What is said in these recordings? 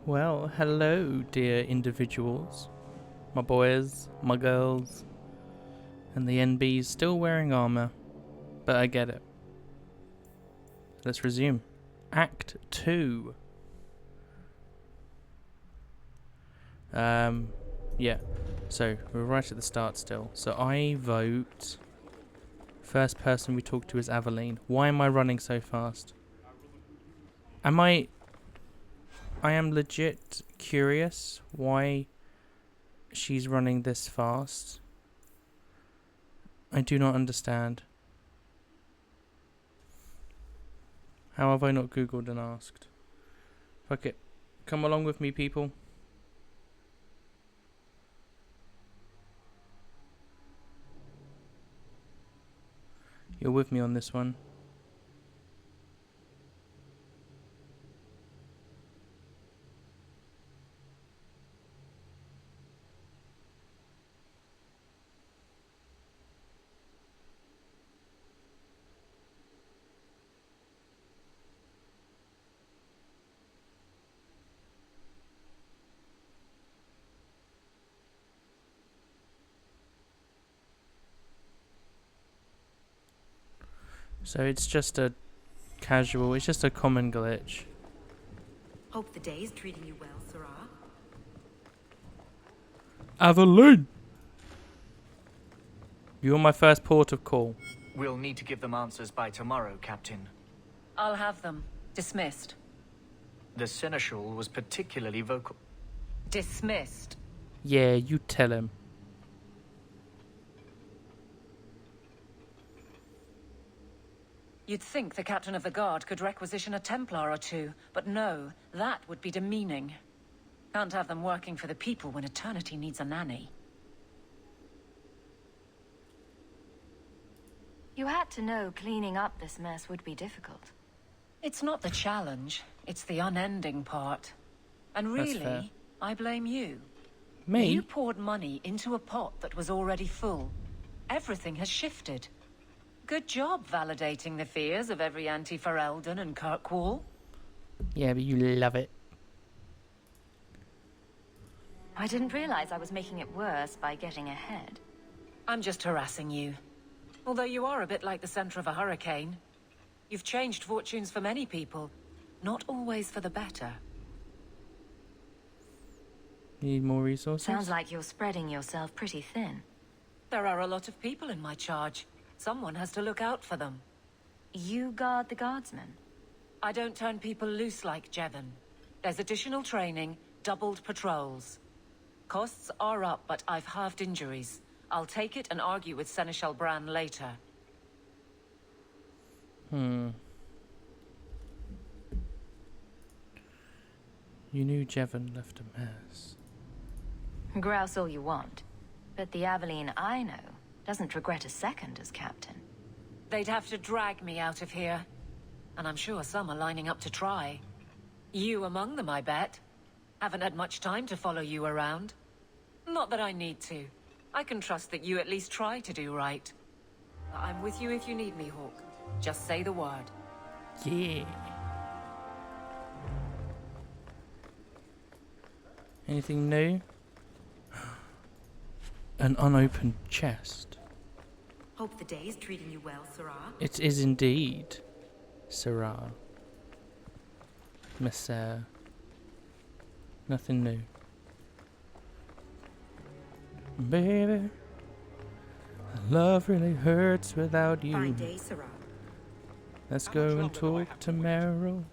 Well, hello, dear individuals. My boys, my girls, and the NBs still wearing armor, but I get it. Let's resume. Act 2. Yeah. So, we're right at the start still. So I vote... First person we talk to is Aveline. Why am I running so fast? I am legit curious why she's running this fast. I do not understand. How have I not Googled and asked? Fuck it. Come along with me, people. You're with me on this one. So it's just a casual, it's just a common glitch. Hope the day is treating you well, Sarah. Aveline! You're my first port of call. We'll need to give them answers by tomorrow, Captain. I'll have them. Dismissed. The Seneschal was particularly vocal. Dismissed. Yeah, you tell him. You'd think the captain of the guard could requisition a Templar or two, but no, that would be demeaning. Can't have them working for the people when eternity needs a nanny. You had to know cleaning up this mess would be difficult. It's not the challenge, it's the unending part. And That's fair. really, I blame you. Me? You poured money into a pot that was already full. Everything has shifted. Good job validating the fears of every anti-Ferelden and Kirkwall. Yeah, but you love it. I didn't realize I was making it worse by getting ahead. I'm just harassing you. Although you are a bit like the center of a hurricane. You've changed fortunes for many people, not always for the better. Need more resources? Sounds like you're spreading yourself pretty thin. There are a lot of people in my charge. Someone has to look out for them. You guard the guardsmen? I don't turn people loose like Jevon. There's additional training, doubled patrols. Costs are up, but I've halved injuries. I'll take it and argue with Seneschal Bran later. You knew Jevon left a mess. Grouse all you want. But the Aveline I know doesn't regret a second as captain. They'd have to drag me out of here. And I'm sure some are lining up to try. You among them, I bet. Haven't had much time to follow you around. Not that I need to. I can trust that you at least try to do right. I'm with you if you need me, Hawke. Just say the word. Yeah. Anything new? An unopened chest. Hope the day is treating you well, Sarah. It is indeed, Sarah. Messer. Nothing new. Baby, love really hurts without you. Fine day, Sarah. Let's go and talk to Meryl.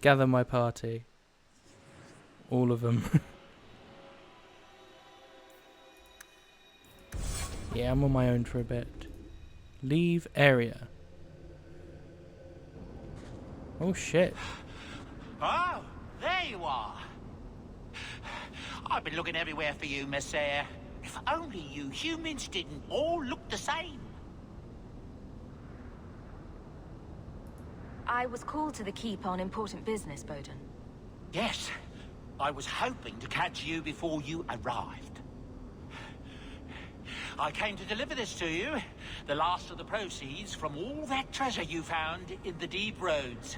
Gather my party. All of them. Yeah, I'm on my own for a bit. Leave area. Oh shit. Oh, there you are. I've been looking everywhere for you, Messer. If only you humans didn't all look the same. I was called to the keep on important business, Bowden. Yes, I was hoping to catch you before you arrived. I came to deliver this to you, the last of the proceeds from all that treasure you found in the deep roads.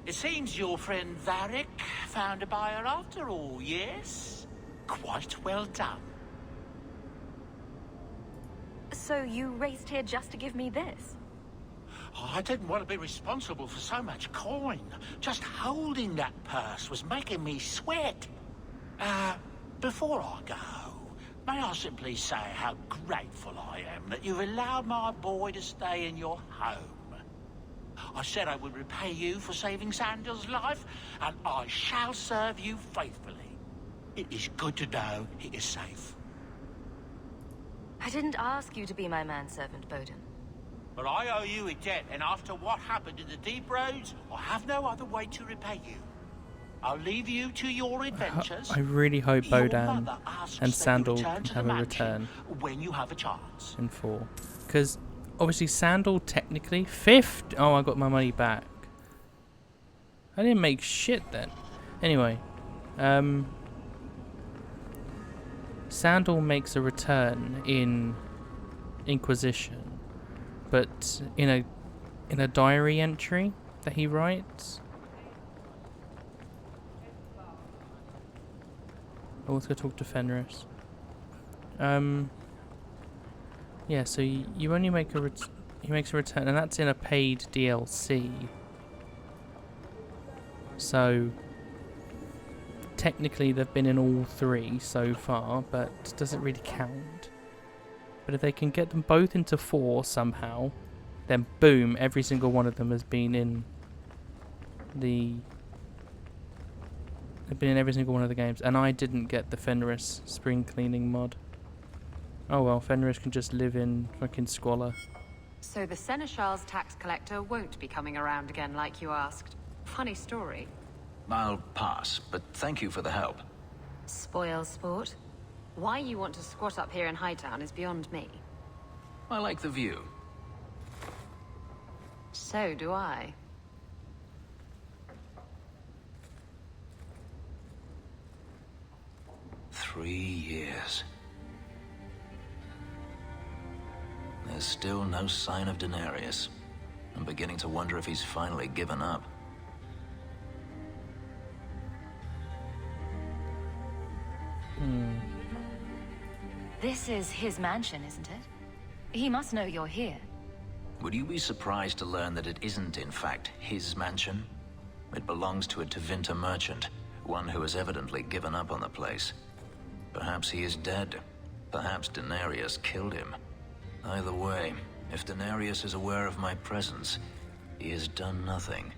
It seems your friend Varric found a buyer after all, yes? Quite well done. So you raced here just to give me this? I didn't want to be responsible for so much coin. Just holding that purse was making me sweat. Before I go, may I simply say how grateful I am that you've allowed my boy to stay in your home. I said I would repay you for saving Sandal's life, and I shall serve you faithfully. It is good to know he is safe. I didn't ask you to be my manservant, Bowden. But I owe you a debt, and after what happened in the Deep Roads, I have no other way to repay you. I'll leave you to your adventures. I really hope Your Bodan mother asks and that you Sandal return can to have the a mansion return when you have a chance. in 4. Because obviously Sandal technically 5th. Oh, I got my money back. I didn't make shit then. Anyway, Sandal makes a return in Inquisition, but in a diary entry that he writes. Oh, let's go talk to Fenris. Yeah, so you only make he makes a return, and that's in a paid DLC. So technically they've been in all 3 so far, but it doesn't really count. But if they can get them both into 4 somehow, then boom, every single one of them has been in the... They've been in every single one of the games, and I didn't get the Fenris spring cleaning mod. Oh well, Fenris can just live in fucking squalor. So the Seneschal's tax collector won't be coming around again like you asked. Funny story. I'll pass, but thank you for the help. Spoil sport. Why you want to squat up here in Hightown is beyond me. I like the view. So do I. Three years. There's still no sign of Denarius. I'm beginning to wonder if he's finally given up. This is his mansion, isn't it? He must know you're here. Would you be surprised to learn that it isn't, in fact, his mansion? It belongs to a Tevinter merchant, one who has evidently given up on the place. Perhaps he is dead. Perhaps Denarius killed him. Either way, if Denarius is aware of my presence, he has done nothing.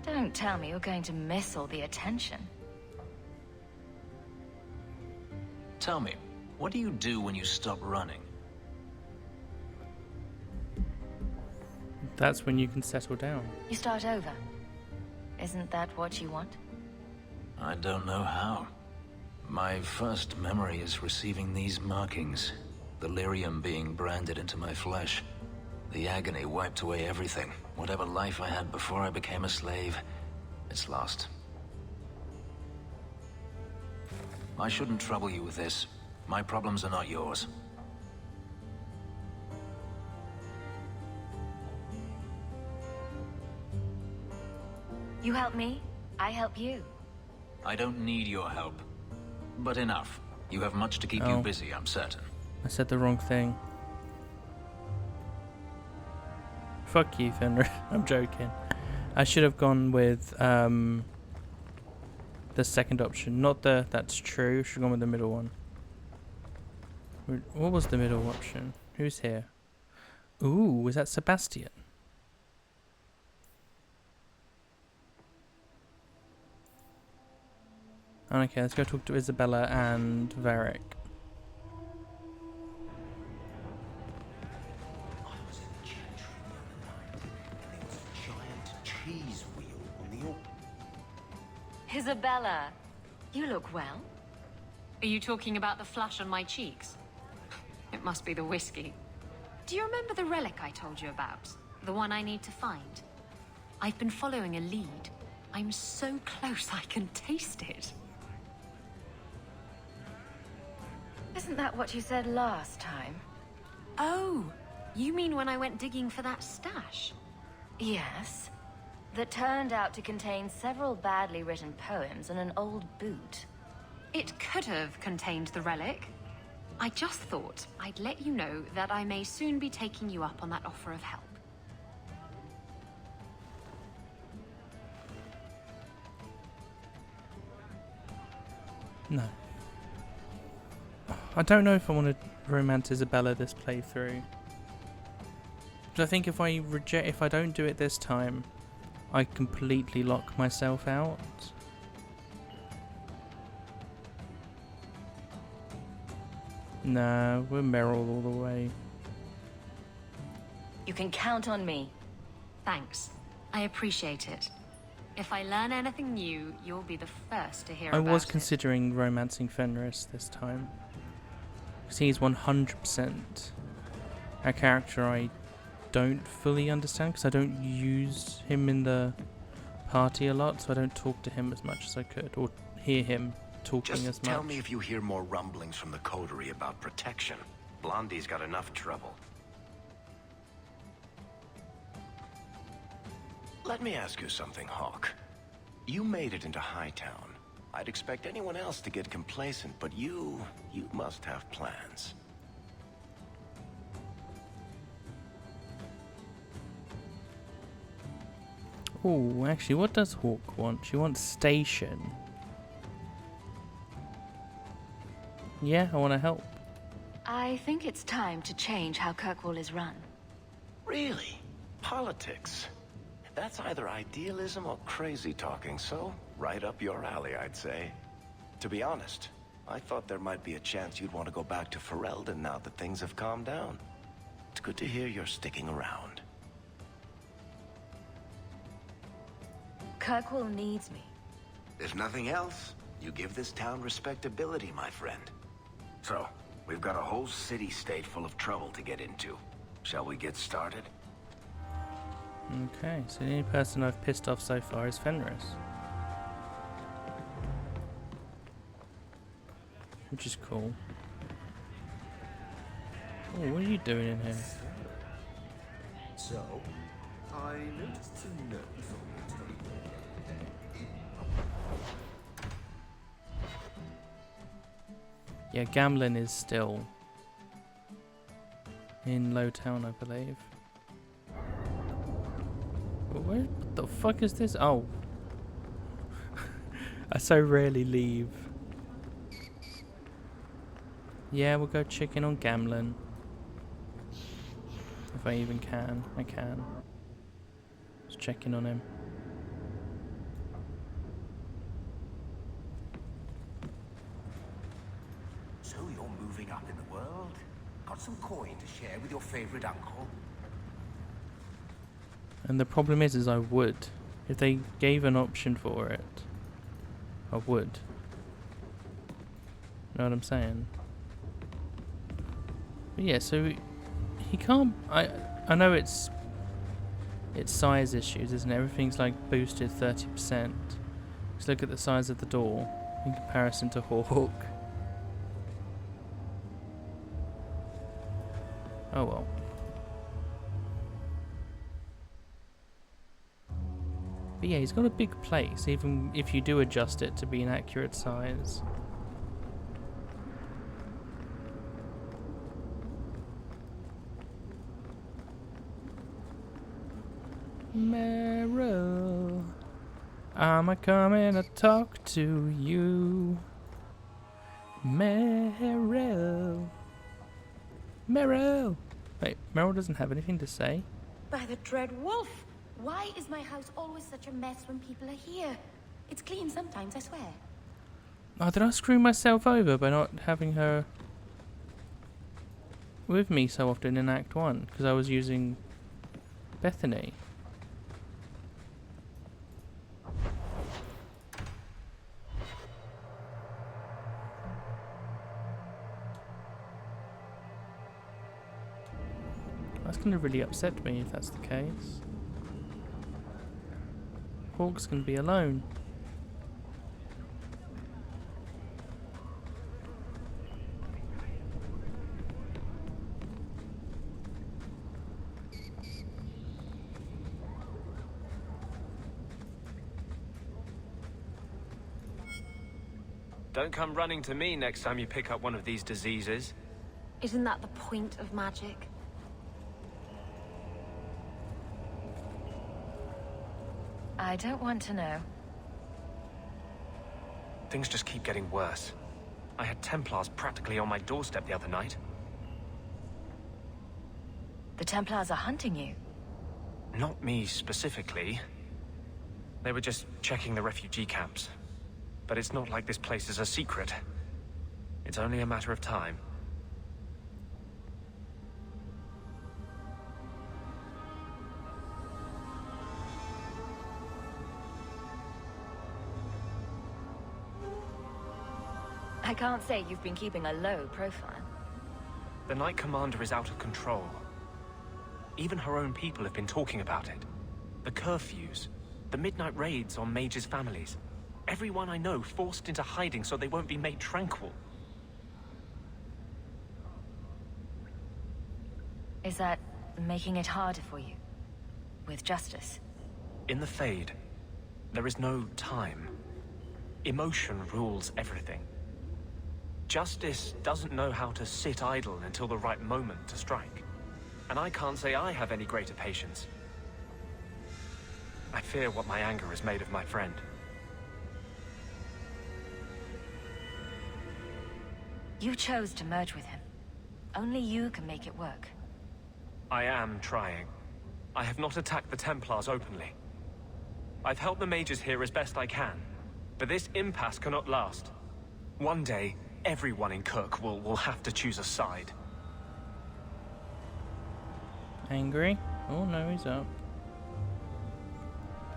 Don't tell me you're going to miss all the attention. Tell me, what do you do when you stop running? That's when you can settle down. You start over. Isn't that what you want? I don't know how. My first memory is receiving these markings. The lyrium being branded into my flesh. The agony wiped away everything. Whatever life I had before I became a slave, it's lost. I shouldn't trouble you with this. My problems are not yours. You help me, I help you. I don't need your help. But enough. You have much to keep you busy, I'm certain. I said the wrong thing. Fuck you, Fenrir. I'm joking. I should have gone with the second option, not the that's true. Should have gone with the middle one. What was the middle option? Who's here? Ooh, was that Sebastian? Okay, let's go talk to Isabella and Varric. I was in the chantry the other night. There was a giant cheese wheel on the altar. Isabella, you look well. Are you talking about the flush on my cheeks? It must be the whiskey. Do you remember the relic I told you about? The one I need to find? I've been following a lead. I'm so close I can taste it. Isn't that what you said last time? Oh, You mean when I went digging for that stash? Yes. That turned out to contain several badly written poems and an old boot. It could have contained the relic. I just thought I'd let you know that I may soon be taking you up on that offer of help. No. I don't know if I want to romance Isabella this playthrough. Because I think if I don't do it this time, I completely lock myself out. Nah, we're Meryl all the way. You can count on me. Thanks. I appreciate it. If I learn anything new, you'll be the first to hear I about was it. considering romancing Fenris this time. Because he's 100% a character I don't fully understand, because I don't use him in the party a lot, so I don't talk to him as much as I could, or hear him talking as much. Just tell me if you hear more rumblings from the coterie about protection. Blondie's got enough trouble. Let me ask you something, Hawke. You made it into Hightown. I'd expect anyone else to get complacent, but you must have plans. Oh, actually, what does Hawke want? She wants station. Yeah, I want to help. I think it's time to change how Kirkwall is run. Really? Politics? That's either idealism or crazy talking, so right up your alley, I'd say. To be honest, I thought there might be a chance you'd want to go back to Ferelden now that things have calmed down. It's good to hear you're sticking around. Kirkwall needs me. If nothing else, you give this town respectability, my friend. So, we've got a whole city-state full of trouble to get into. Shall we get started? Okay, so the only person I've pissed off so far is Fenris. Which is cool. Oh, what are you doing in here? So, I noticed some notes on the table. Yeah, Gamlin is still in Lowtown, I believe. What the fuck is this? Oh. I so rarely leave. Yeah, we'll go check in on Gamlin. If I even can. I can. Just check in on him. So you're moving up in the world? Got some coin to share with your favorite uncle? And the problem is I would. If they gave an option for it, I would. Know what I'm saying? But yeah, so he can't. I know it's size issues, isn't it? Everything's like boosted 30%. Just look at the size of the door in comparison to Hawke. Oh well. But yeah, he's got a big place, even if you do adjust it to be an accurate size. Meryl, I'm coming to talk to you. Meryl. Meryl! Wait, Meryl doesn't have anything to say? By the dread wolf! Why is my house always such a mess when people are here? It's clean sometimes, I swear. Oh, did I screw myself over by not having her with me so often in Act 1? Because I was using Bethany. That's going to really upset me if that's the case. Hawke's going to be alone. Don't come running to me next time you pick up one of these diseases. Isn't that the point of magic? I don't want to know. Things just keep getting worse. I had Templars practically on my doorstep the other night. The Templars are hunting you. Not me specifically. They were just checking the refugee camps. But it's not like this place is a secret. It's only a matter of time. I can't say you've been keeping a low profile. The Knight Commander is out of control. Even her own people have been talking about it. The curfews, the midnight raids on mages' families. Everyone I know forced into hiding so they won't be made tranquil. Is that making it harder for you? With justice? In the Fade, there is no time. Emotion rules everything. Justice doesn't know how to sit idle until the right moment to strike. And I can't say I have any greater patience. I fear what my anger has made of my friend. You chose to merge with him. Only you can make it work. I am trying. I have not attacked the Templars openly. I've helped the mages here as best I can, but this impasse cannot last. One day, everyone in Kirk will have to choose a side. Angry? Oh no, he's up.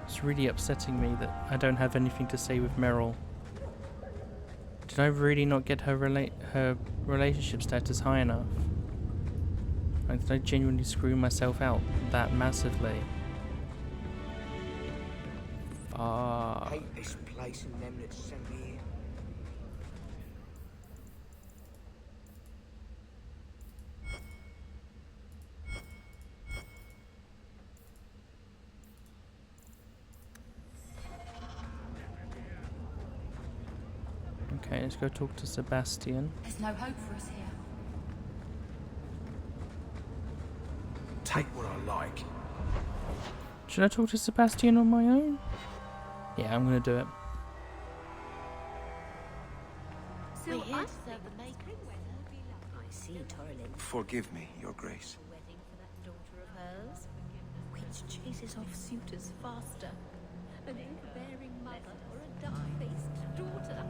It's really upsetting me that I don't have anything to say with Meryl. Did I really not get her relationship status high enough? Like, did I genuinely screw myself out that massively? Fuck. Hate this place and them that sent me here. Okay, let's go talk to Sebastian. There's no hope for us here. Take what I like. Should I talk to Sebastian on my own? Yeah, I'm gonna do it. So I see, Torlin. Forgive me, Your Grace. Wedding for that daughter of hers, which chases off suitors faster. An ink-bearing mother or a duck-faced daughter.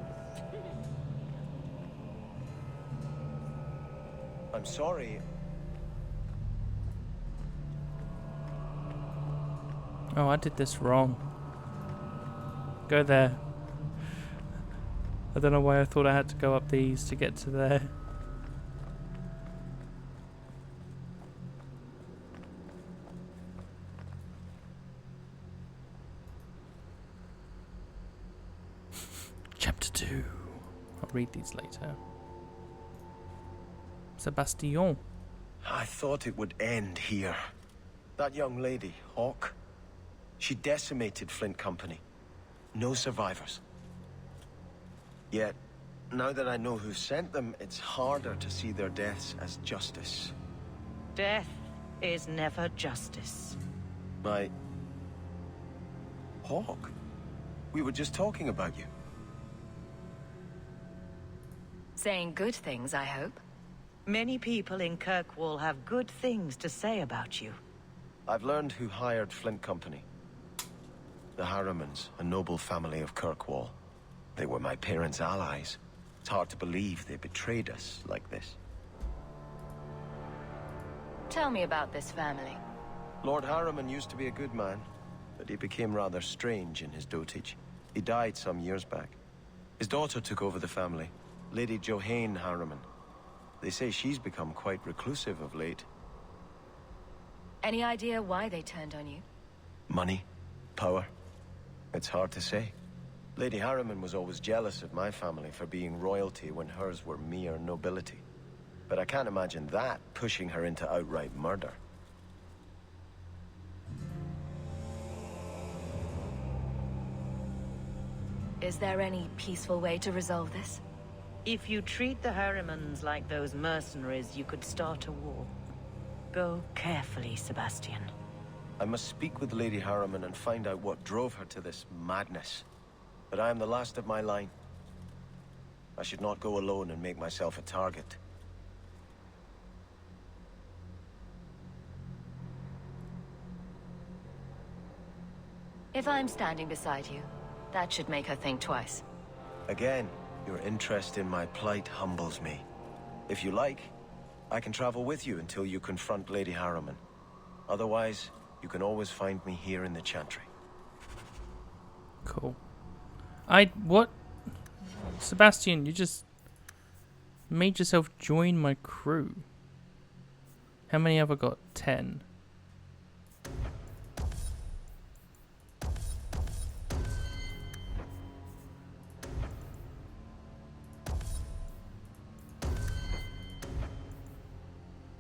I'm sorry. Oh, I did this wrong. Go there. I don't know why I thought I had to go up these to get to there. Chapter 2. I'll read these later. Sebastian. I thought it would end here. That young lady, Hawke, she decimated Flint Company. No survivors. Yet, now that I know who sent them, it's harder to see their deaths as justice. Death is never justice. Hawke? We were just talking about you. Saying good things, I hope. Many people in Kirkwall have good things to say about you. I've learned who hired Flint Company. The Harrimans, a noble family of Kirkwall. They were my parents' allies. It's hard to believe they betrayed us like this. Tell me about this family. Lord Harriman used to be a good man, but he became rather strange in his dotage. He died some years back. His daughter took over the family, Lady Johanne Harriman. They say she's become quite reclusive of late. Any idea why they turned on you? Money? Power? It's hard to say. Lady Harriman was always jealous of my family for being royalty when hers were mere nobility. But I can't imagine that pushing her into outright murder. Is there any peaceful way to resolve this? If you treat the Harrimans like those mercenaries, you could start a war. Go carefully, Sebastian. I must speak with Lady Harriman and find out what drove her to this madness. But I am the last of my line. I should not go alone and make myself a target. If I'm standing beside you, that should make her think twice. Again, your interest in my plight humbles me. If you like, I can travel with you until you confront Lady Harriman. Otherwise, you can always find me here in the Chantry. Cool. What? Sebastian, you just made yourself join my crew. How many have I got? 10.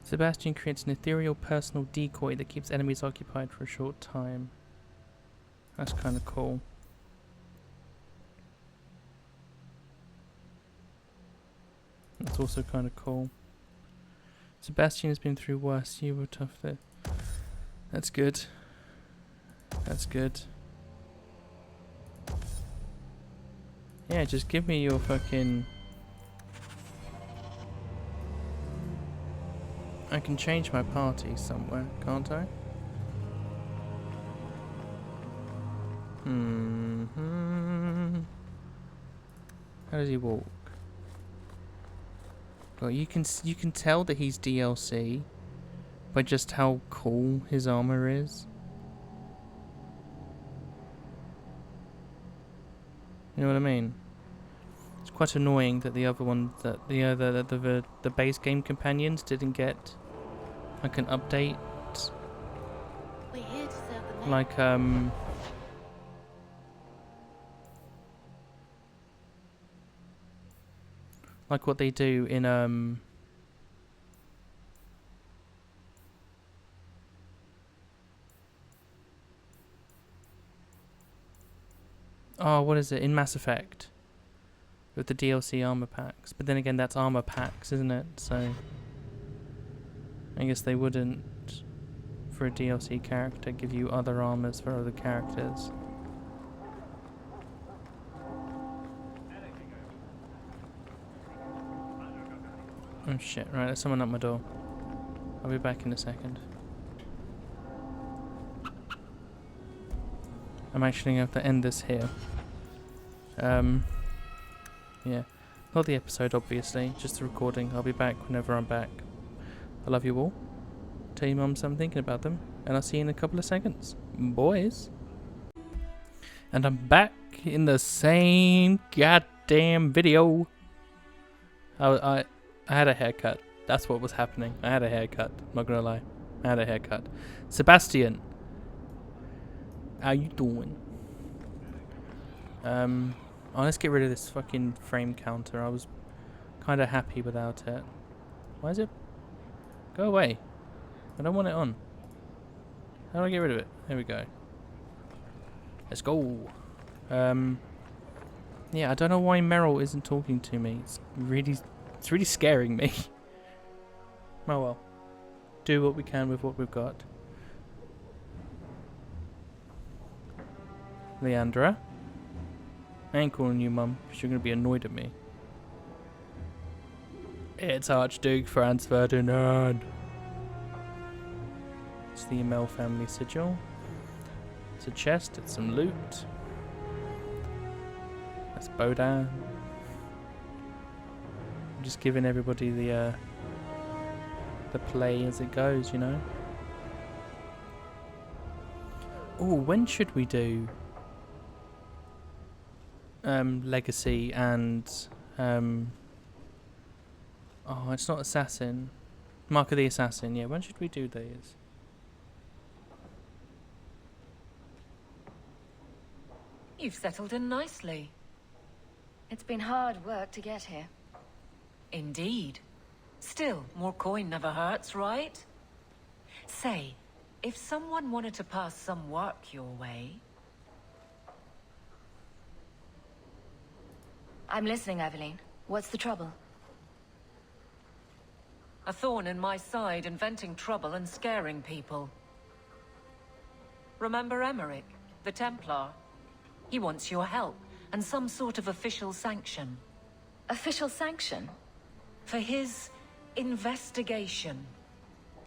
Sebastian creates an ethereal personal decoy that keeps enemies occupied for a short time. That's kind of cool. That's also kind of cool. Sebastian has been through worse. You were tough there. That's good. That's good. Yeah, just give me your fucking... I can change my party somewhere, can't I? How does he walk? Well, you can tell that he's DLC by just how cool his armor is. You know what I mean? It's quite annoying that the other one, that the base game companions didn't get like an update. We're here to serve the Like like what they do in oh, what is it? In Mass Effect. With the DLC armor packs. But then again, that's armor packs, isn't it? So I guess they wouldn't, for a DLC character, give you other armors for other characters. Oh shit, right, there's someone at my door. I'll be back in a second. I'm actually going to have to end this here. Yeah. Not the episode, obviously, just the recording. I'll be back whenever I'm back. I love you all. Tell your mums I'm thinking about them. And I'll see you in a couple of seconds. Boys. And I'm back in the same goddamn video. I had a haircut. That's what was happening. I had a haircut. Not gonna lie. I had a haircut. Sebastian. How you doing? Oh, let's get rid of this fucking frame counter. I was kind of happy without it. Why is it? Go away. I don't want it on. How do I get rid of it? There we go. Let's go. Yeah, I don't know why Meryl isn't talking to me. It's really scaring me. Oh well. Do what we can with what we've got. Leandra. I ain't calling you mum, because you're going to be annoyed at me. It's Archduke Franz Ferdinand. It's the Emel family sigil. It's a chest, it's some loot. That's Bodan. I'm just giving everybody the play as it goes, you know. Oh, when should we do Legacy and oh, it's not Assassin. Mark of the Assassin, yeah, when should we do these? You've settled in nicely. It's been hard work to get here. Indeed. Still, more coin never hurts, right? Say, if someone wanted to pass some work your way... I'm listening, Aveline. What's the trouble? A thorn in my side, inventing trouble and scaring people. Remember Emmerich, the Templar? He wants your help, and some sort of official sanction. Official sanction? For his investigation.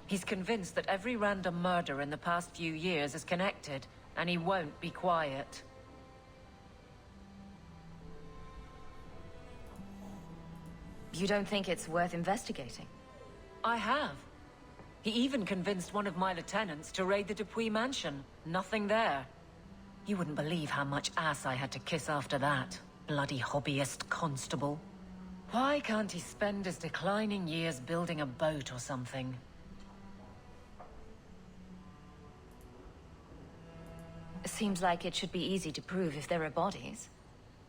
He's convinced that every random murder in the past few years is connected, and he won't be quiet. You don't think it's worth investigating? I have. He even convinced one of my lieutenants to raid the Dupuis mansion. Nothing there. You wouldn't believe how much ass I had to kiss after that. Bloody hobbyist constable. Why can't he spend his declining years building a boat or something? Seems like it should be easy to prove if there are bodies.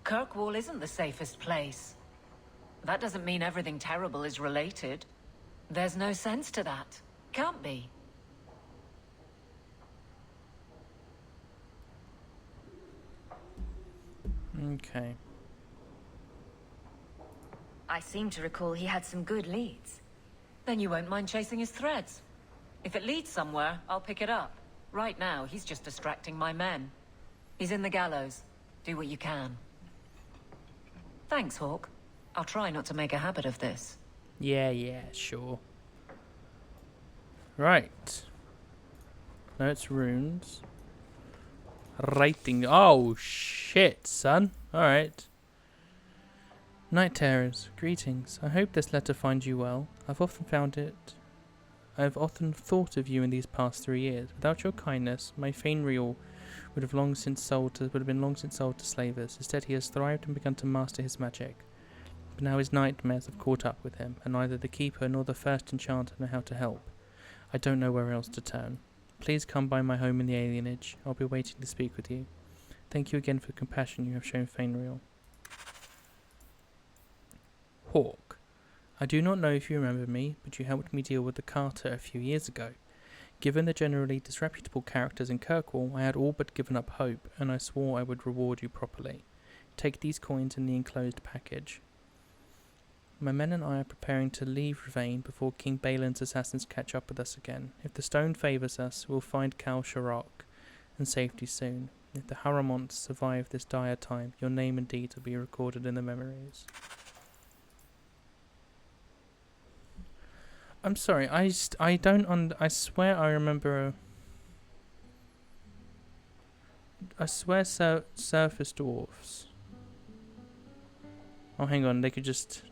Kirkwall isn't the safest place. That doesn't mean everything terrible is related. There's no sense to that. Can't be. Okay. I seem to recall he had some good leads. Then you won't mind chasing his threads. If it leads somewhere, I'll pick it up. Right now, he's just distracting my men. He's in the gallows. Do what you can. Thanks, Hawke. I'll try not to make a habit of this. Yeah, sure. Right. No, it's runes. Writing. Oh, shit, son. Alright. Night Terrors, greetings. I hope this letter finds you well. I've often thought of you in these past 3 years. Without your kindness, my Fainreal would have been long since sold to slavers. Instead, he has thrived and begun to master his magic. But now his nightmares have caught up with him, and neither the Keeper nor the first Enchanter know how to help. I don't know where else to turn. Please come by my home in the alienage. I'll be waiting to speak with you. Thank you again for the compassion you have shown Fainreal. Hawke. I do not know if you remember me, but you helped me deal with the Carter a few years ago. Given the generally disreputable characters in Kirkwall, I had all but given up hope, and I swore I would reward you properly. Take these coins in the enclosed package. My men and I are preparing to leave Ravane before King Balin's assassins catch up with us again. If the stone favours us, we'll find Cal Sharrock and safety soon. If the Haramonts survive this dire time, your name and deeds will be recorded in the memories. I'm sorry, I swear I remember I swear surface dwarfs. Oh, hang on, they could just...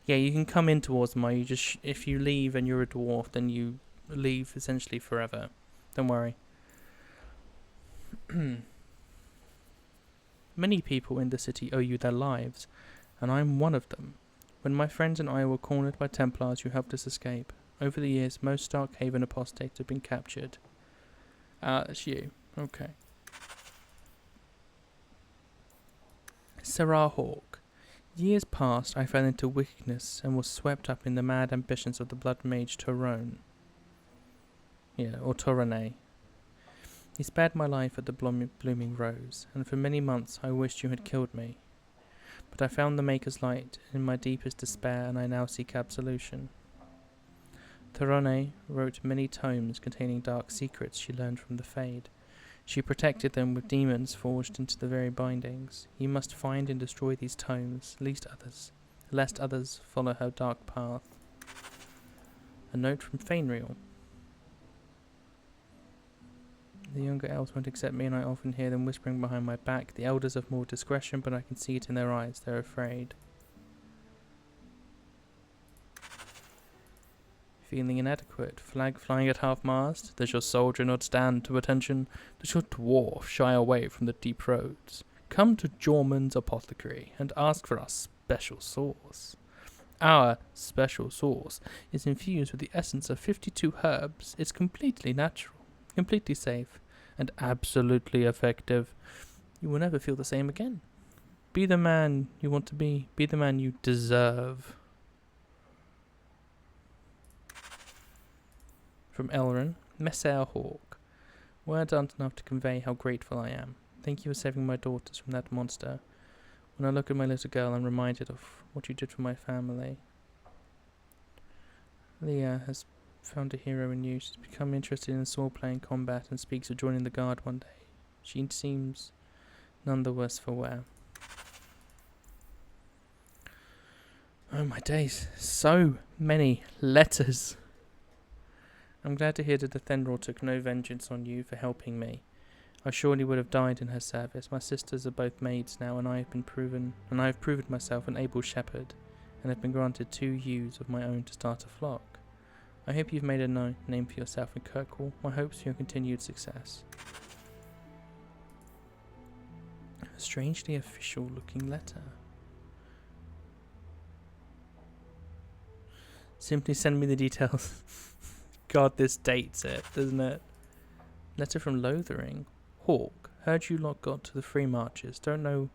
Yeah, you can come in towards them, or you just... if you leave and you're a dwarf, then you leave essentially forever. Don't worry. Many people in the city owe you their lives, and I'm one of them. When my friends and I were cornered by Templars, you helped us escape. Over the years, most Starkhaven apostates have been captured. That's you. Okay. Sarah Hawke. Years past, I fell into wickedness and was swept up in the mad ambitions of the blood mage Torone. Yeah, or Torone. He spared my life at the Blooming Rose, and for many months I wished you had killed me. But I found the Maker's Light in my deepest despair, and I now seek absolution. Torone wrote many tomes containing dark secrets she learned from the Fade. She protected them with demons forged into the very bindings. You must find and destroy these tomes, lest others follow her dark path. A note from Fainreal. The younger elves won't accept me, and I often hear them whispering behind my back. The elders have more discretion, but I can see it in their eyes. They're afraid. Feeling inadequate. Flag flying at half-mast. Does your soldier not stand to attention? Does your dwarf shy away from the deep roads? Come to Jorman's apothecary and ask for our special sauce. Our special sauce is infused with the essence of 52 herbs. It's completely natural, completely safe, and absolutely effective. You will never feel the same again. Be the man you want to be. Be the man you deserve. From Elrin, Messer Hawke. Words aren't enough to convey how grateful I am. Thank you for saving my daughters from that monster. When I look at my little girl, I'm reminded of what you did for my family. Leah has found a hero in you. She's become interested in sword-playing combat and speaks of joining the guard one day. She seems none the worse for wear. Oh my days, so many letters. I'm glad to hear that the Thendral took no vengeance on you for helping me. I surely would have died in her service. My sisters are both maids now, and I have proven myself an able shepherd, and have been granted 2 ewes of my own to start a flock. I hope you've made a name for yourself in Kirkwall. My hopes for your continued success. A strangely official-looking letter. Simply send me the details. God, this dates it, doesn't it? Letter from Lothering. Hawke, heard you lot got to the Free Marches. Don't know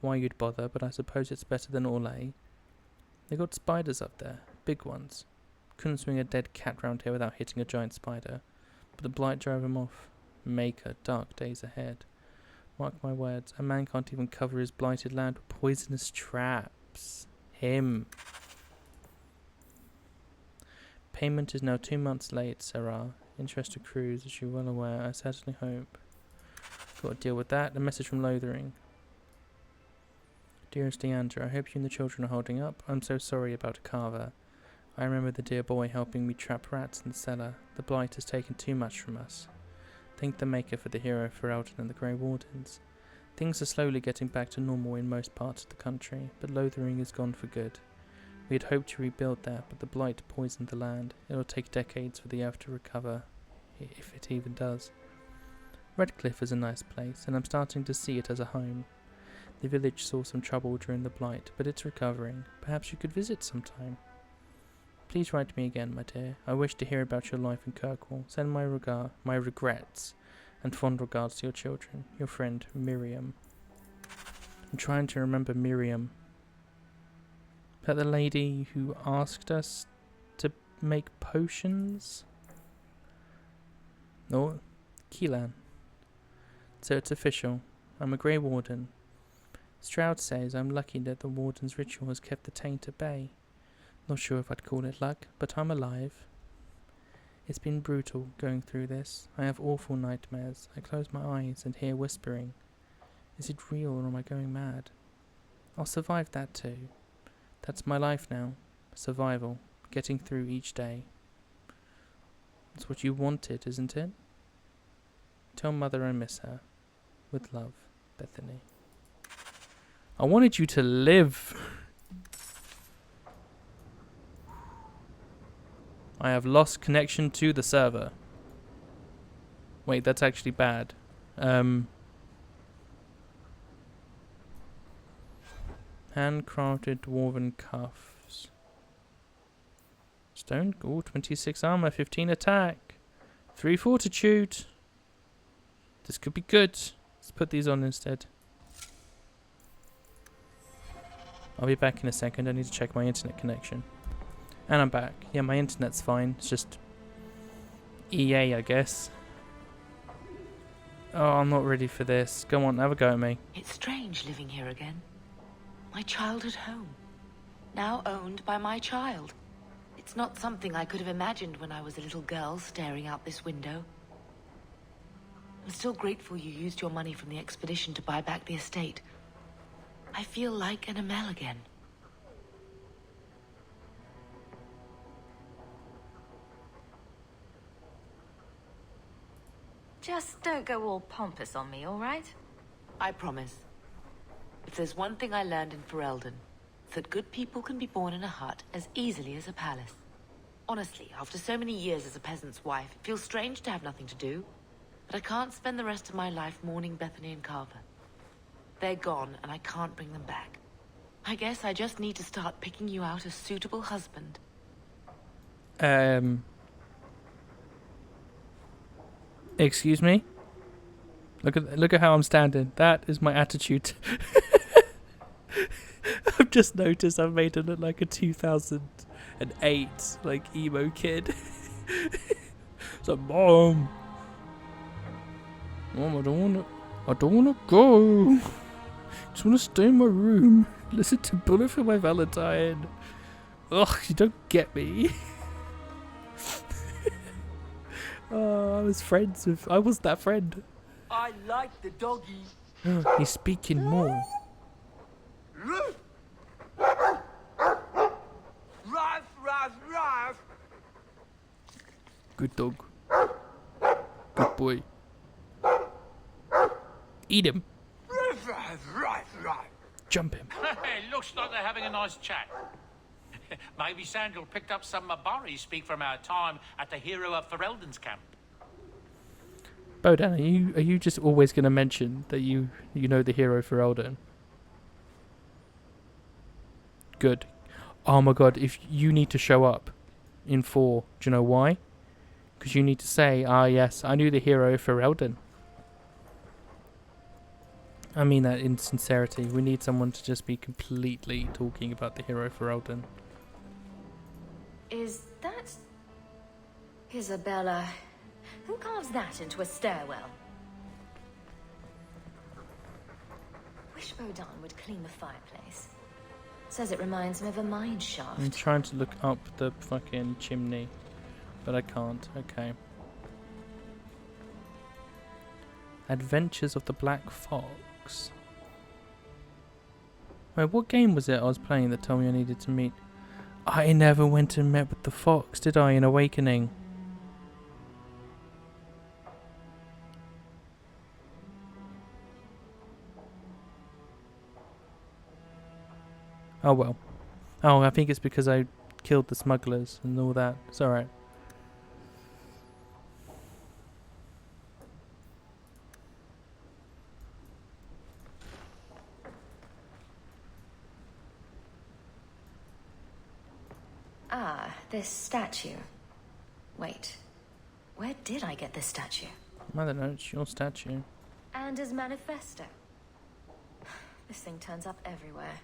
why you'd bother, but I suppose it's better than Orlais. They got spiders up there, big ones. Couldn't swing a dead cat round here without hitting a giant spider, but the blight drove him off. Maker, dark days ahead. Mark my words, a man can't even cover his blighted land with poisonous traps. Him. Payment is now 2 months late, Sarah. Interest accrues, as you're well aware. I certainly hope. Got to deal with that. A message from Lothering. Dearest Leandra, I hope you and the children are holding up. I'm so sorry about Carver. I remember the dear boy helping me trap rats in the cellar. The blight has taken too much from us. Thank the Maker for the hero for Ferelden and the Grey Wardens. Things are slowly getting back to normal in most parts of the country, but Lothering is gone for good. We had hoped to rebuild there, but the blight poisoned the land. It will take decades for the earth to recover, if it even does. Redcliffe is a nice place, and I'm starting to see it as a home. The village saw some trouble during the blight, but it's recovering. Perhaps you could visit sometime. Please write me again, my dear. I wish to hear about your life in Kirkwall. Send my regrets, and fond regards to your children. Your friend, Miriam. I'm trying to remember Miriam. Is that the lady who asked us to make potions? No, Keelan. So it's official. I'm a Grey Warden. Stroud says I'm lucky that the Warden's ritual has kept the taint at bay. Not sure if I'd call it luck, but I'm alive. It's been brutal going through this. I have awful nightmares. I close my eyes and hear whispering. Is it real or am I going mad? I'll survive that too. That's my life now. Survival. Getting through each day. That's what you wanted, isn't it? Tell Mother I miss her. With love, Bethany. I wanted you to live. I have lost connection to the server. Wait, that's actually bad. Handcrafted dwarven cuffs. Stone, 26 armor, 15 attack, 3 fortitude. This could be good. Let's put these on instead. I'll be back in a second. I need to check my internet connection. And I'm back. Yeah, my internet's fine. It's just EA, I guess. Oh, I'm not ready for this. Go on, have a go at me. It's strange living here again. My childhood home. Now owned by my child. It's not something I could have imagined when I was a little girl staring out this window. I'm still grateful you used your money from the expedition to buy back the estate. I feel like an Amel again. Just don't go all pompous on me, all right? I promise. If there's one thing I learned in Ferelden, it's that good people can be born in a hut as easily as a palace. Honestly, after so many years as a peasant's wife, it feels strange to have nothing to do. But I can't spend the rest of my life mourning Bethany and Carver. They're gone, and I can't bring them back. I guess I just need to start picking you out a suitable husband. Excuse me? Look at how I'm standing. That is my attitude. I've just noticed I've made it look like a 2008 like emo kid. So Mom, I don't want to. I don't want to go. Just want to stay in my room. Listen to Bullet for My Valentine. Ugh, you don't get me. Oh, I was that friend. I like the doggy. He's speaking more. Ruff, ruff, ruff. Good dog. Good boy. Eat him. Ruff, ruff, ruff, ruff. Jump him. Looks like they're having a nice chat. Maybe Sandal picked up some Mabari speak from our time at the hero of Ferelden's camp. Bodan, are you just always going to mention that you know the hero for Elden? Good. Oh my god, if you need to show up in 4, do you know why? Because you need to say, ah yes, I knew the hero for Elden. I mean that in sincerity. We need someone to just be completely talking about the hero for Elden. Is that... Isabella? Who carves that into a stairwell? Wish Bodan would clean the fireplace. Says it reminds him of a mine shaft. I'm trying to look up the fucking chimney, but I can't. Okay. Adventures of the Black Fox. Wait, what game was it I was playing that told me I needed to meet? I never went and met with the fox, did I, in Awakening? Oh well. Oh, I think it's because I killed the smugglers and all that. It's alright. Ah, this statue. Wait, where did I get this statue? I don't know, it's your statue. And his manifesto. This thing turns up everywhere.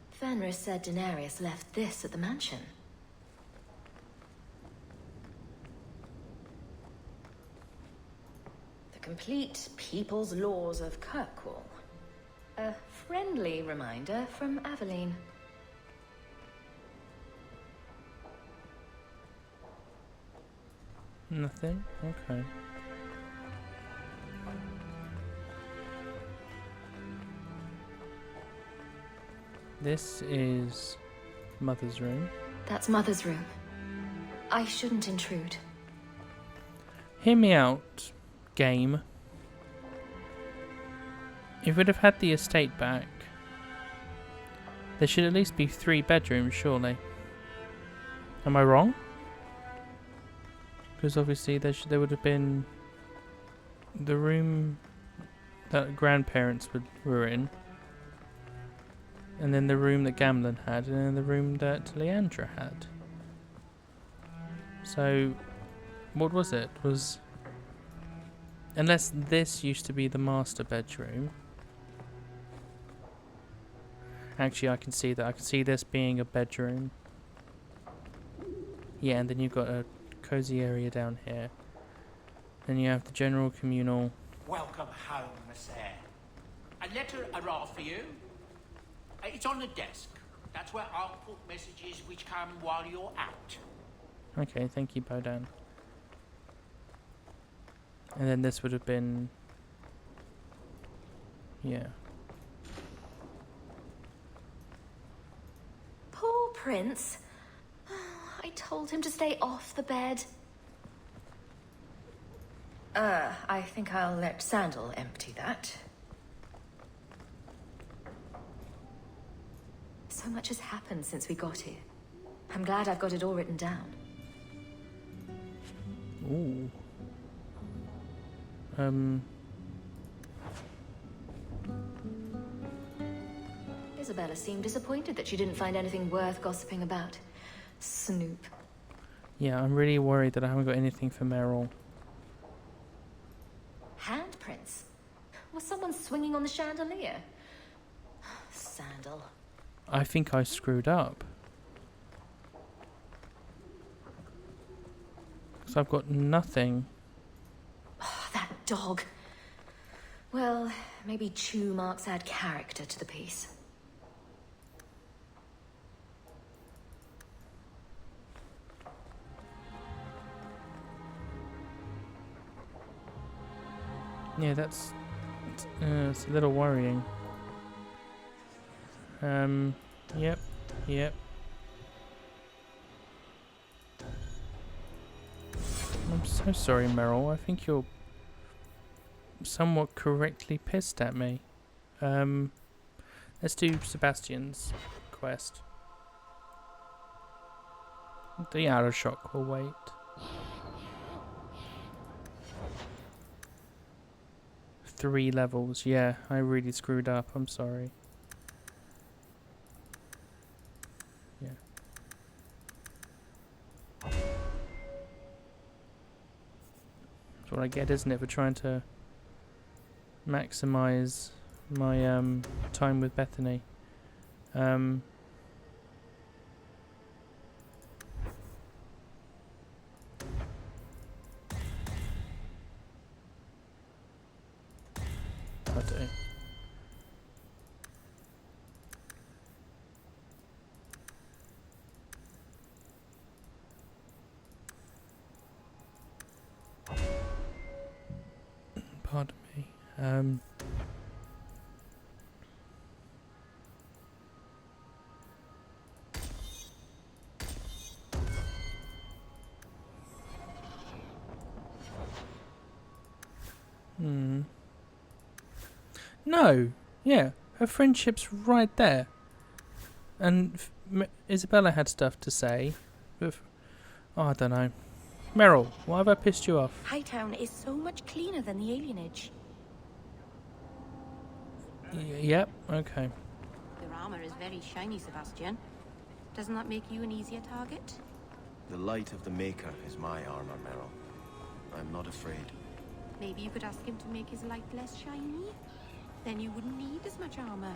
Fenris said Daenerys left this at the mansion. The complete People's Laws of Kirkwall. A friendly reminder from Aveline. Nothing? Okay. This is Mother's room. That's Mother's room. I shouldn't intrude. Hear me out, game. If we'd have had the estate back, there should at least be 3 bedrooms, surely. Am I wrong? Because obviously there would have been the room that grandparents were in, and then the room that Gamlen had, and then the room that Leandra had. So, what was it? Unless this used to be the master bedroom. Actually, I can see that. I can see this being a bedroom. Yeah, and then you've got a cozy area down here. Then you have the general communal. Welcome home, Monsieur. A letter arrived for you. It's on the desk. That's where I'll put messages which come while you're out. Okay, thank you, Bodan. And then this would have been... yeah. Poor Prince. I told him to stay off the bed. I think I'll let Sandal empty that. So much has happened since we got here. I'm glad I've got it all written down. Ooh. Isabella seemed disappointed that she didn't find anything worth gossiping about. Snoop. Yeah, I'm really worried that I haven't got anything for Meryl. Handprints? Was someone swinging on the chandelier? Sandal. I think I screwed up. So I've got nothing dog. Well, maybe chew marks add character to the piece. Yeah, it's a little worrying. Yep. I'm so sorry, Meryl. I think you're somewhat correctly pissed at me. Let's do Sebastian's quest. The Arishock will wait. Three levels. Yeah, I really screwed up. I'm sorry. Yeah. That's what I get, isn't it, for trying to maximize my time with Bethany. I do. Pardon me. No. Yeah, her friendship's right there. And Isabella had stuff to say. But I don't know. Meryl, why have I pissed you off? Hightown is so much cleaner than the alienage. Yep, okay. Your armor is very shiny, Sebastian. Doesn't that make you an easier target? The light of the Maker is my armor, Meryl. I'm not afraid. Maybe you could ask him to make his light less shiny? Then you wouldn't need as much armor.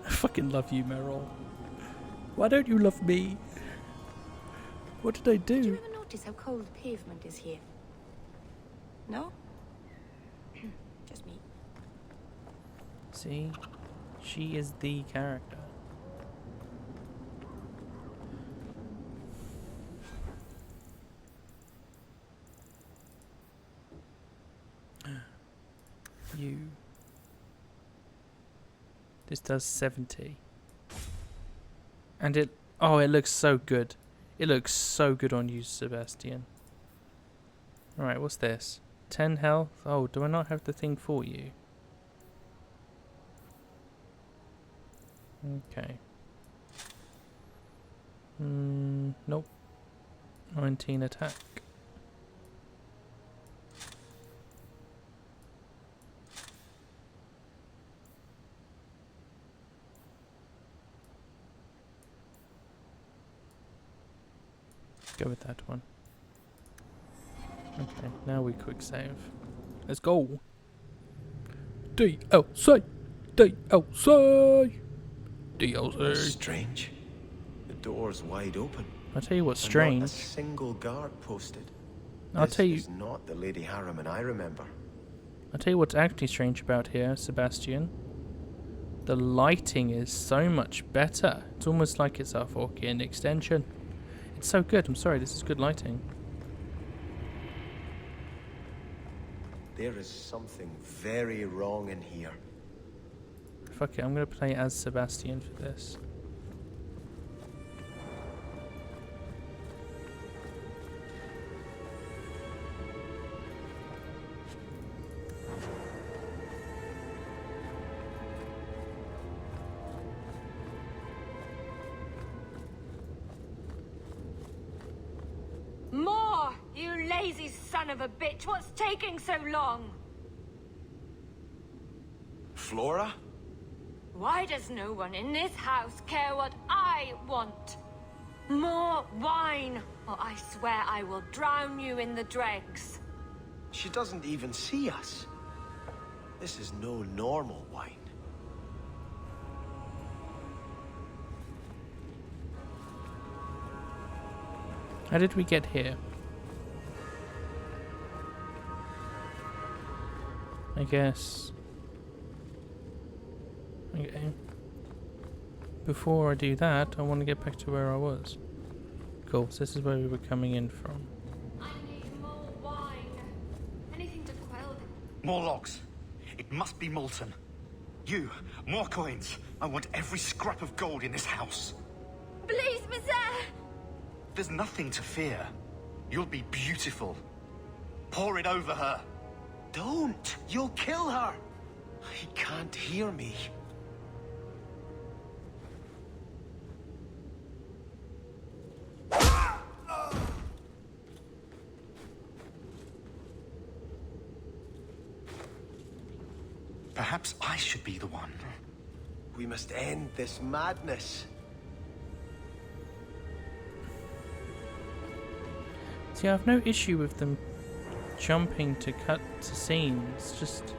I fucking love you, Meryl. Why don't you love me? What did I do? Did you ever notice how cold the pavement is here? No? Just me. See? She is the character. You. This does 70. And it looks so good. It looks so good on you, Sebastian. Alright, what's this? 10 health? Oh, do I not have the thing for you? Okay. Nope. 19 attack. Go with that one. Okay, now we quick save. Let's go. DLC. DLC. DLC. Strange. The door's wide open. I'll tell you what's And strange. Not a single guard posted. I'll tell you. This is not the Lady Harriman I remember. I'll tell you what's actually strange about here, Sebastian. The lighting is so much better. It's almost like it's a Hawke extension. It's so good. I'm sorry, this is good lighting. There is something very wrong in here. Fuck it, I'm going to play as Sebastian for this. More! You lazy son of a bitch! What's taking so long? Flora? Why does no one in this house care what I want? More wine, or I swear I will drown you in the dregs. She doesn't even see us. This is no normal wine. How did we get here? I guess. Okay. Before I do that, I want to get back to where I was. Cool, so this is where we were coming in from. I need more wine. Anything to quell the... More logs. It must be molten. You, more coins. I want every scrap of gold in this house. Please, monsieur! There's nothing to fear. You'll be beautiful. Pour it over her. Don't! You'll kill her! He can't hear me. Perhaps I should be the one. We must end this madness. See, I have no issue with them jumping to cut to scenes, just...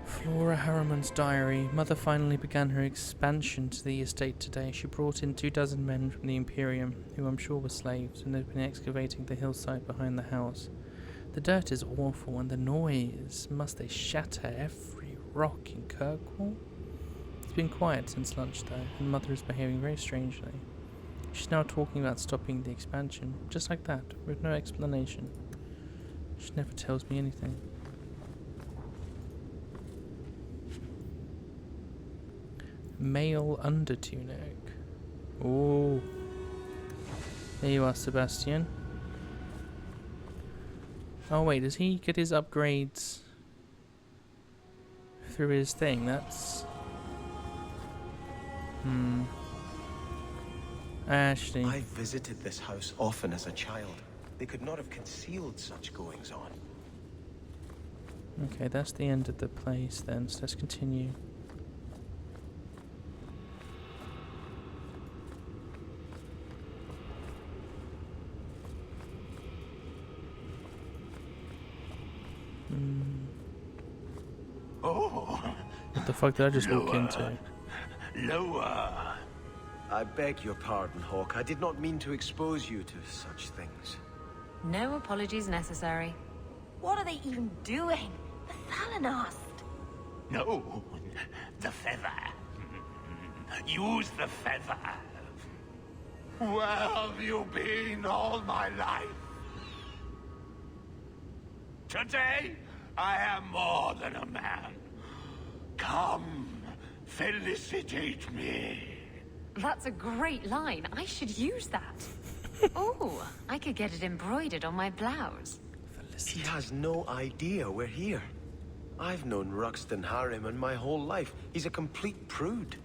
Flora Harriman's diary. Mother finally began her expansion to the estate today. She brought in 24 men from the Imperium, who I'm sure were slaves, and they've been excavating the hillside behind the house. The dirt is awful, and the noise. Must they shatter every rock in Kirkwall? It's been quiet since lunch, though, and Mother is behaving very strangely. She's now talking about stopping the expansion, just like that, with no explanation. She never tells me anything. Male undertunic. Oh. There you are, Sebastian. Oh wait, does he get his upgrades through his thing? That's... Actually... I visited this house often as a child. They could not have concealed such goings on. Okay, that's the end of the place then, so let's continue. Oh, What the fuck did I just walk into? Lower. I beg your pardon, Hawke. I did not mean to expose you to such things. No apologies necessary. What are they even doing? The Thalanast! No, the feather. Use the feather. Where have you been all my life? Today, I am more than a man. Come, felicitate me. That's a great line. I should use that. Oh, I could get it embroidered on my blouse. He has no idea we're here. I've known Ruxton Harriman my whole life. He's a complete prude.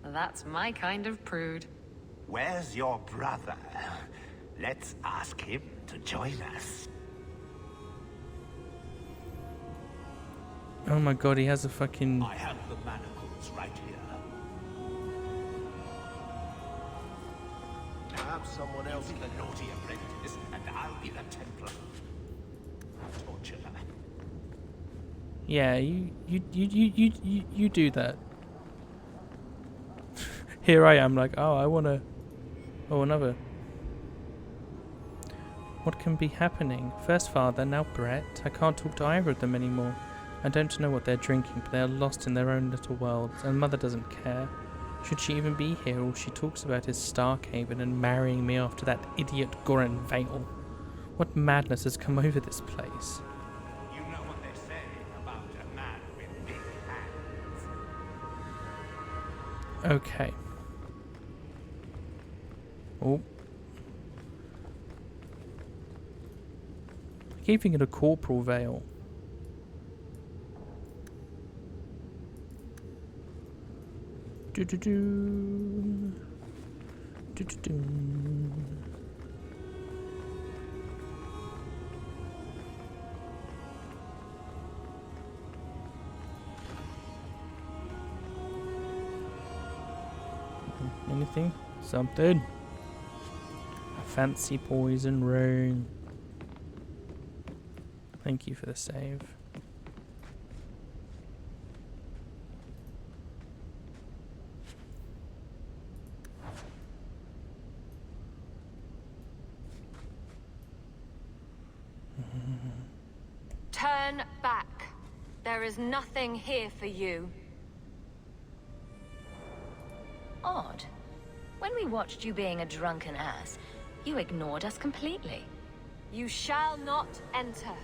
That's my kind of prude. Where's your brother? Let's ask him to join us. Oh my god, he has a fucking... I have the manacles right here. Perhaps someone else be the naughty apprentice, and I'll be the Templar. Torture her. Yeah, you do that. Here I am, like, oh, I wanna... Oh, another. What can be happening? First Father, now Brett. I can't talk to either of them anymore. I don't know what they're drinking, but they are lost in their own little worlds, and Mother doesn't care. Should she even be here? All she talks about is Starkhaven and marrying me after that idiot Goran Vale. What madness has come over this place? You know what they say about a man with big hands. Okay. Oh. I keep thinking of Corporal Vale. Do-do-do. Do-do-do. Anything? Something? A fancy poison ring. Thank you for the save. Turn back. There is nothing here for you. Odd. When we watched you being a drunken ass, you ignored us completely. You shall not enter.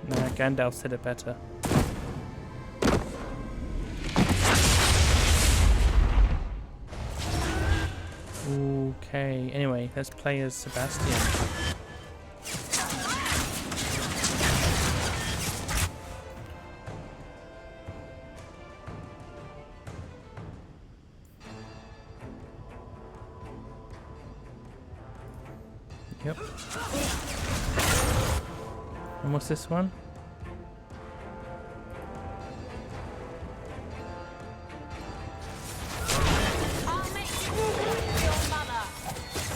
Nah, Gandalf said it better. Okay, anyway, let's play as Sebastian. Yep. And what's this one?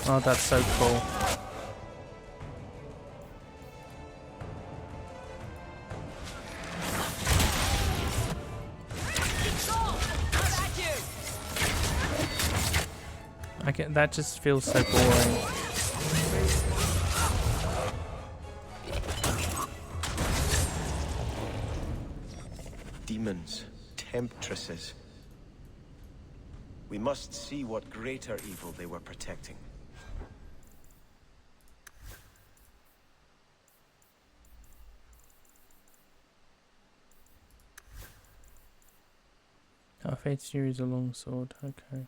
Oh, that's so cool. I get that, just feels so boring. Demons, temptresses. We must see what greater evil they were protecting. Our fate series a longsword, okay.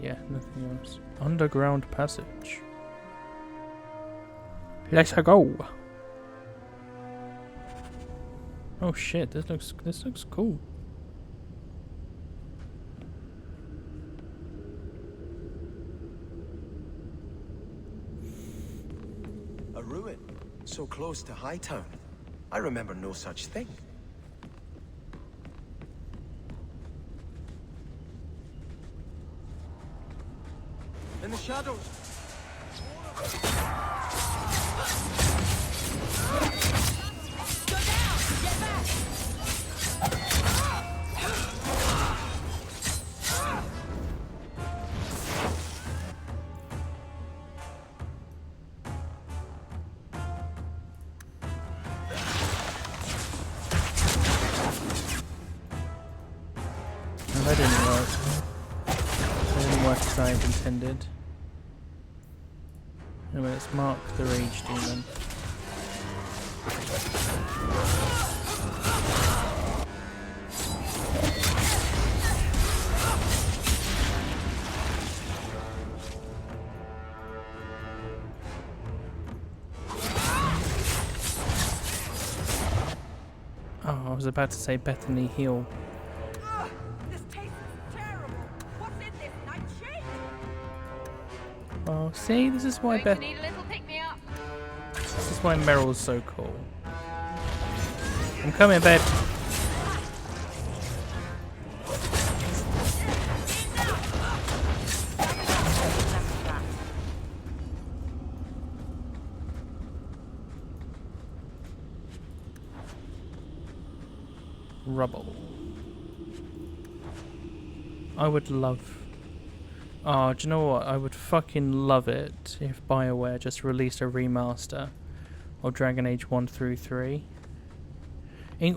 Yeah, nothing else. Underground passage. Let's go. Oh shit, this looks cool. A ruin, so close to Hightown. I remember no such thing. In the shadows. That didn't work. That didn't work as I intended. Anyway, let's mark the rage demon. Oh, I was about to say Bethany heal. Oh, see, this is why This is why Meryl's so cool. I'm coming, babe. Rubble. I would love... Oh, do you know what? I would fucking love it if BioWare just released a remaster of Dragon Age 1 through 3.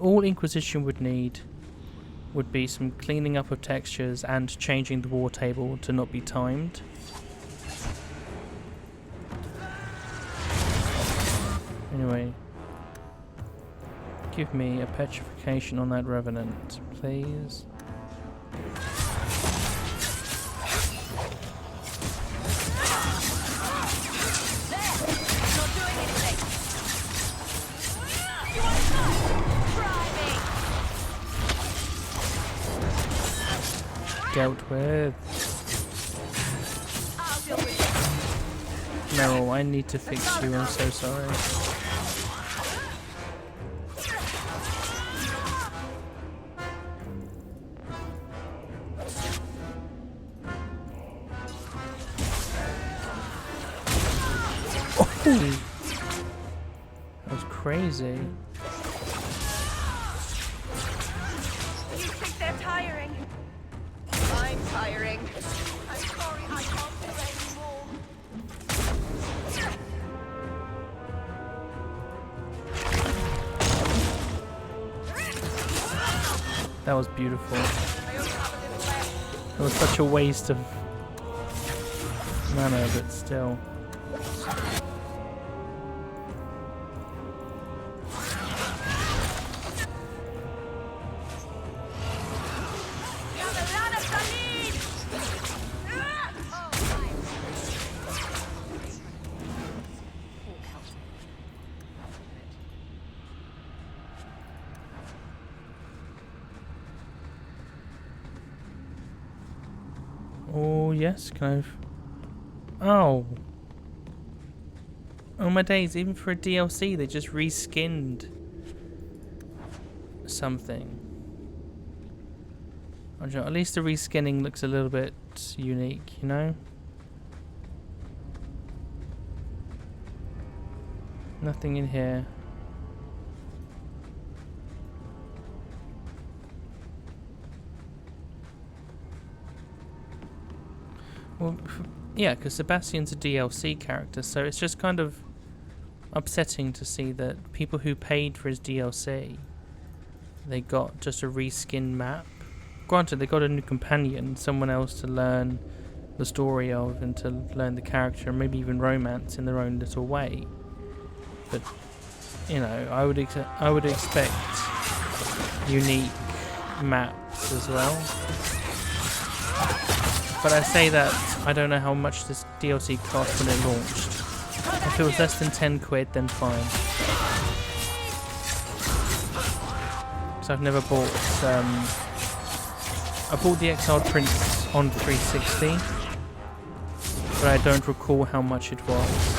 All Inquisition would need would be some cleaning up of textures and changing the war table to not be timed. Anyway, give me a petrification on that Revenant, please. Dealt with. Meryl, I need to fix you, I'm so sorry. Oh! That was crazy. You think they're tiring? I'm tiring. I'm sorry, I can't do anymore. That was beautiful. It was such a waste of mana, but still. Oh, yes, can I... Oh. Oh my days, even for a DLC, they just reskinned something. At least the reskinning looks a little bit unique, you know? Nothing in here. Well, yeah, because Sebastian's a DLC character, so it's just kind of upsetting to see that people who paid for his DLC, they got just a reskin map. Granted, they got a new companion, someone else to learn the story of and to learn the character and maybe even romance in their own little way. But, you know, I would expect unique maps as well. But I say that I don't know how much this DLC cost when it launched. If it was less than 10 quid, then fine. So I've never bought. I bought the Exiled Prince on 360, but I don't recall how much it was.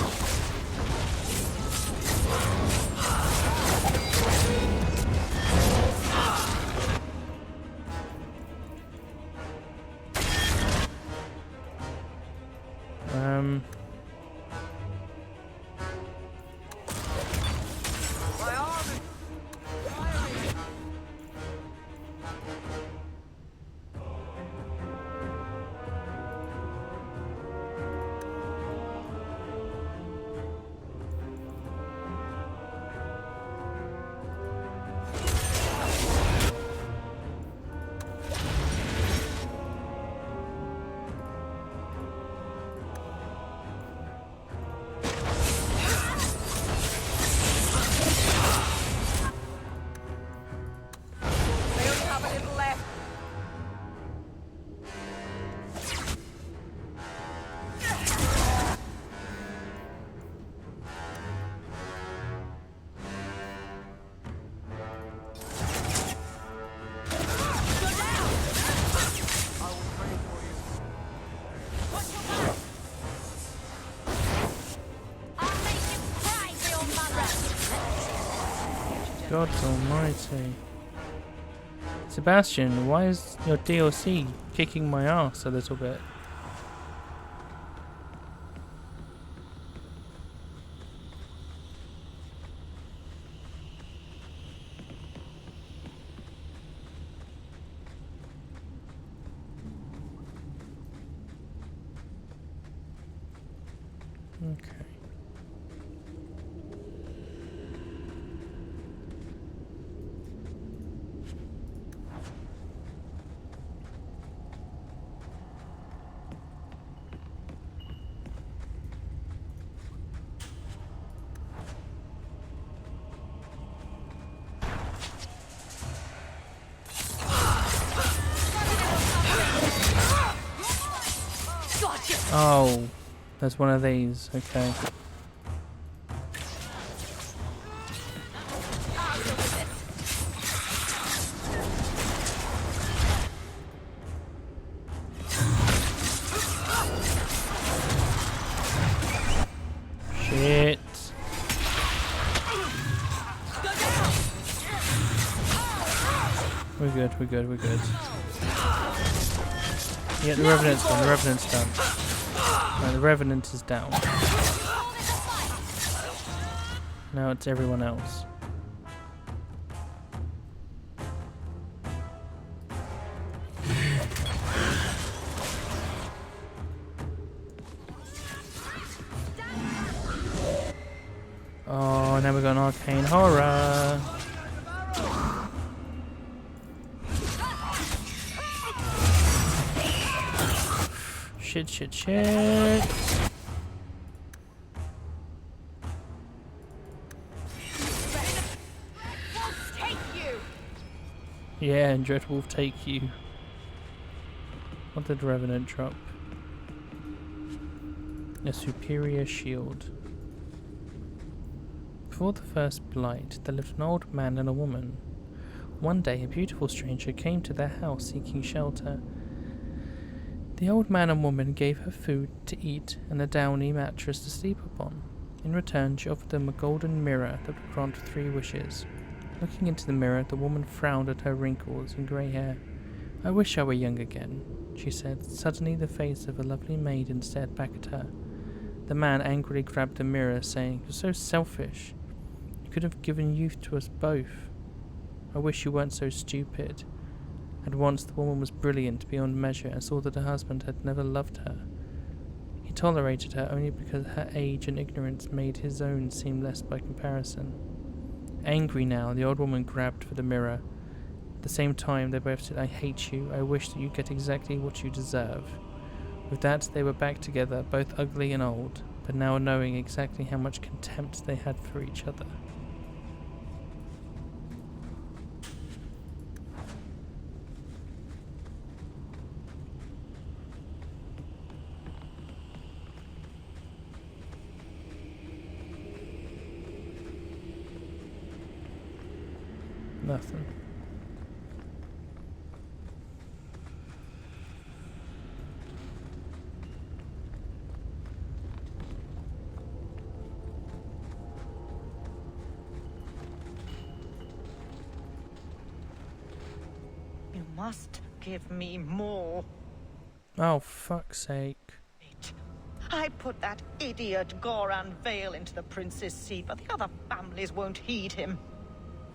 God almighty. Sebastian, why is your DLC kicking my ass a little bit? Okay. Oh, there's one of these. Okay. Shit. We're good, we're good, we're good. Yeah, the Revenant's done, the Revenant's done. Right, the Revenant is down. Now it's everyone else. Oh, now we've got an arcane horror. Shit. Yeah, and Dreadwolf take you. What did Revenant drop? A superior shield. Before the first blight, there lived an old man and a woman. One day, a beautiful stranger came to their house seeking shelter. The old man and woman gave her food to eat and a downy mattress to sleep upon. In return, she offered them a golden mirror that would grant 3 wishes. Looking into the mirror, the woman frowned at her wrinkles and grey hair. "I wish I were young again," she said. Suddenly the face of a lovely maiden stared back at her. The man angrily grabbed the mirror, saying, "You're so selfish. You could have given youth to us both. I wish you weren't so stupid." At once the woman was brilliant beyond measure and saw that her husband had never loved her. He tolerated her only because her age and ignorance made his own seem less by comparison. Angry now, the old woman grabbed for the mirror. At the same time, they both said, "I hate you. I wish that you get exactly what you deserve." With that, they were back together, both ugly and old, but now knowing exactly how much contempt they had for each other. Nothing. You must give me more. Oh, fuck's sake. I put that idiot Goran Vale into the prince's seat, but the other families won't heed him.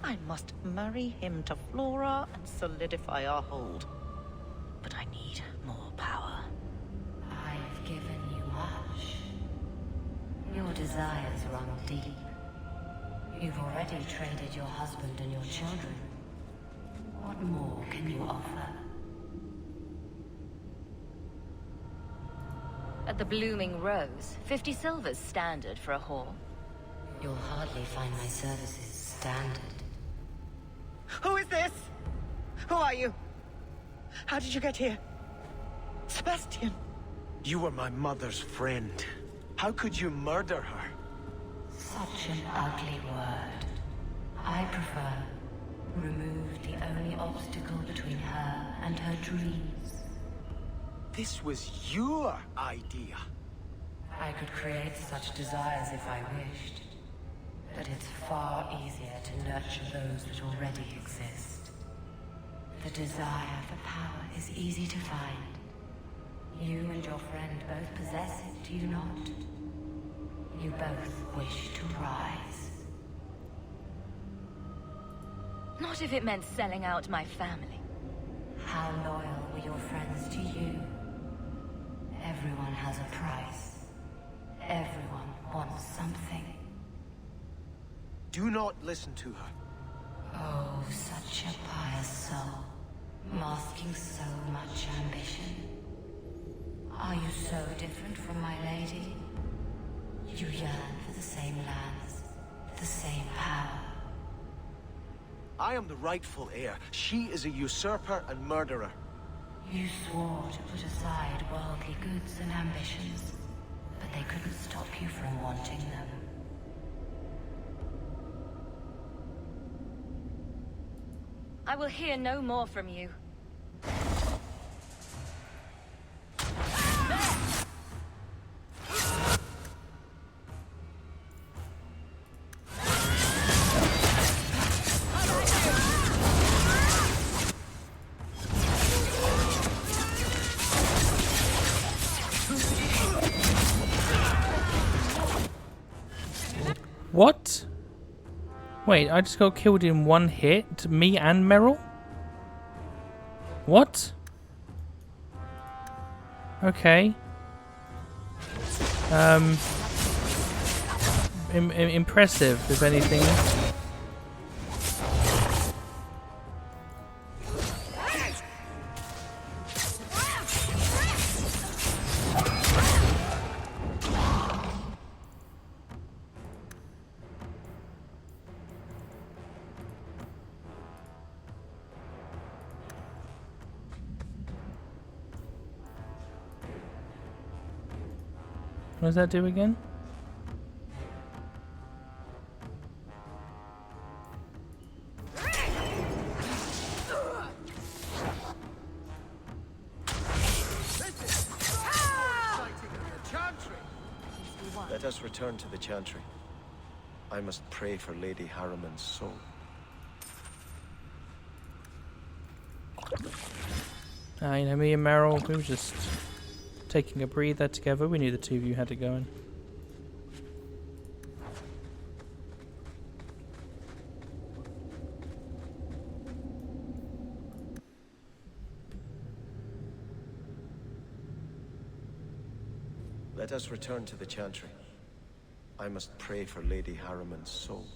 I must marry him to Flora and solidify our hold. But I need more power. I've given you much. Your desires run deep. You've already traded your husband and your children. What more can you offer? At the Blooming Rose, 50 silver's standard for a hall. You'll hardly find my services standard. Who is this? Who are you? How did you get here? Sebastian! You were my mother's friend. How could you murder her? Such an ugly word. I prefer remove the only obstacle between her and her dreams. This was your idea. I could create such desires if I wished. But it's far easier to nurture those that already exist. The desire for power is easy to find. You and your friend both possess it, do you not? You both wish to rise. Not if it meant selling out my family. How loyal were your friends to you? Everyone has a price. Everyone wants something. Do not listen to her. Oh, such a pious soul, masking so much ambition. Are you so different from my lady? You yearn for the same lands, the same power. I am the rightful heir. She is a usurper and murderer. You swore to put aside worldly goods and ambitions, but they couldn't stop you from wanting them. I will hear no more from you. What? Wait, I just got killed in one hit? Me and Meryl? What? Okay. Impressive, if anything. What does that do again? Let us return to the Chantry. I must pray for Lady Harriman's soul. You know, me and Meryl, we were just taking a breather together. We knew the two of you had it going. Let us return to the Chantry. I must pray for Lady Harriman's soul.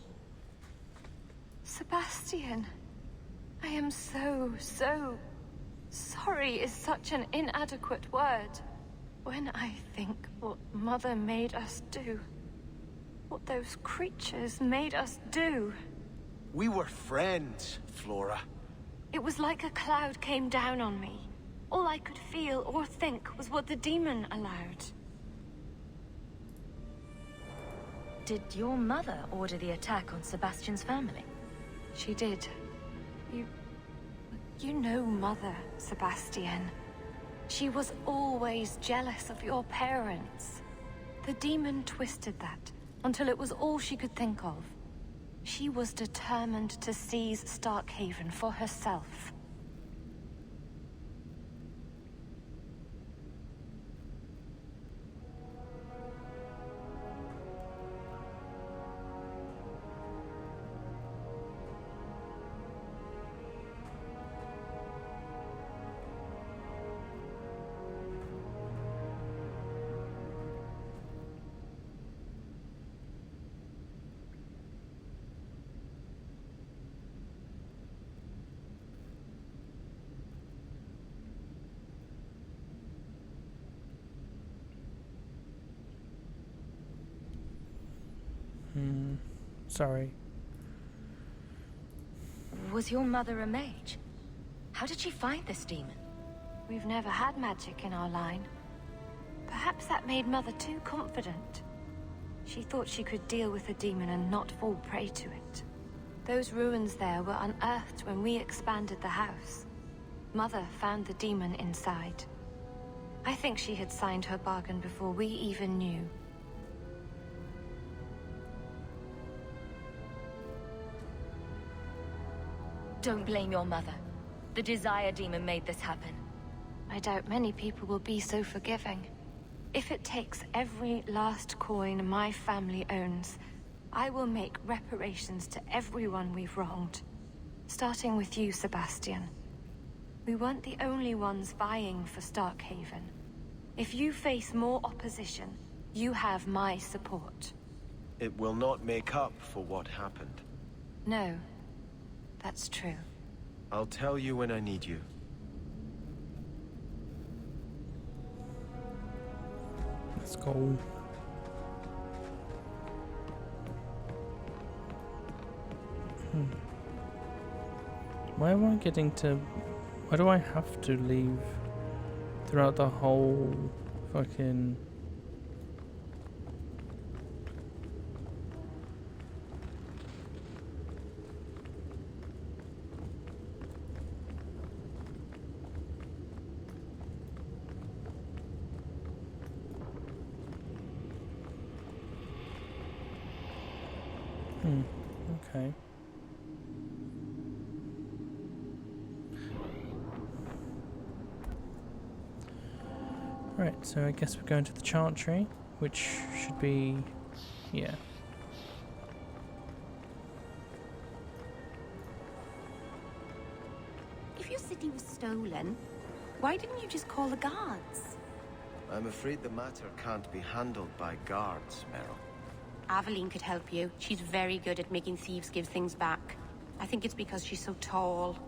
Sebastian, I am so sorry is such an inadequate word. When I think what Mother made us do, what those creatures made us do. We were friends, Flora. It was like a cloud came down on me. All I could feel or think was what the demon allowed. Did your mother order the attack on Sebastian's family? She did. You know Mother, Sebastian. She was always jealous of your parents. The demon twisted that until it was all she could think of. She was determined to seize Starkhaven for herself. Sorry. Was your mother a mage? How did she find this demon? We've never had magic in our line. Perhaps that made Mother too confident. She thought she could deal with the demon and not fall prey to it. Those ruins there were unearthed when we expanded the house. Mother found the demon inside. I think she had signed her bargain before we even knew. Don't blame your mother. The Desire demon made this happen. I doubt many people will be so forgiving. If it takes every last coin my family owns, I will make reparations to everyone we've wronged. Starting with you, Sebastian. We weren't the only ones vying for Starkhaven. If you face more opposition, you have my support. It will not make up for what happened. No, that's true. I'll tell you when I need you. Let's go. Why am I getting to... Why do I have to leave throughout the whole fucking... Okay. Right, so I guess we're going to the Chantry, which should be... yeah. If your city was stolen, why didn't you just call the guards? I'm afraid the matter can't be handled by guards, Meryl. Aveline could help you. She's very good at making thieves give things back. I think it's because she's so tall.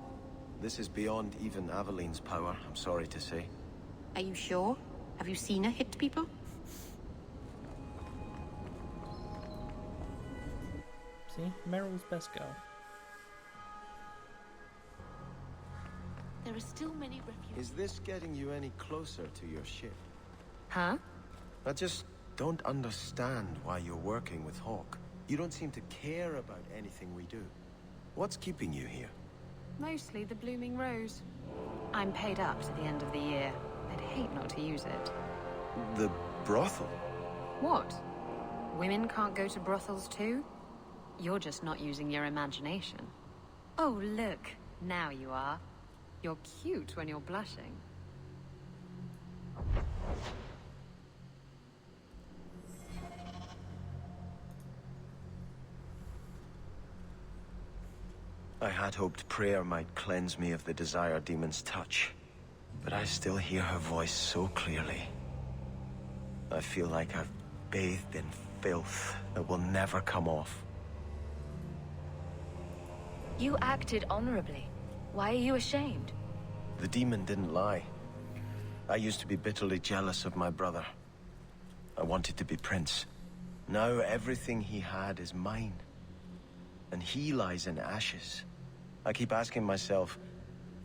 This is beyond even Aveline's power, I'm sorry to say. Are you sure? Have you seen her hit people? See? Meryl's best girl. There are still many refugees. Is this getting you any closer to your ship? Huh? I just don't understand why you're working with Hawke. You don't seem to care about anything we do. What's keeping you here? Mostly the blooming rose. I'm paid up to the end of the year. I'd hate not to use it. The brothel? What? Women can't go to brothels too? You're just not using your imagination. Oh, look. Now you are. You're cute when you're blushing. I had hoped prayer might cleanse me of the Desire demon's touch, but I still hear her voice so clearly. I feel like I've bathed in filth that will never come off. You acted honorably. Why are you ashamed? The demon didn't lie. I used to be bitterly jealous of my brother. I wanted to be prince. Now everything he had is mine. And he lies in ashes. I keep asking myself,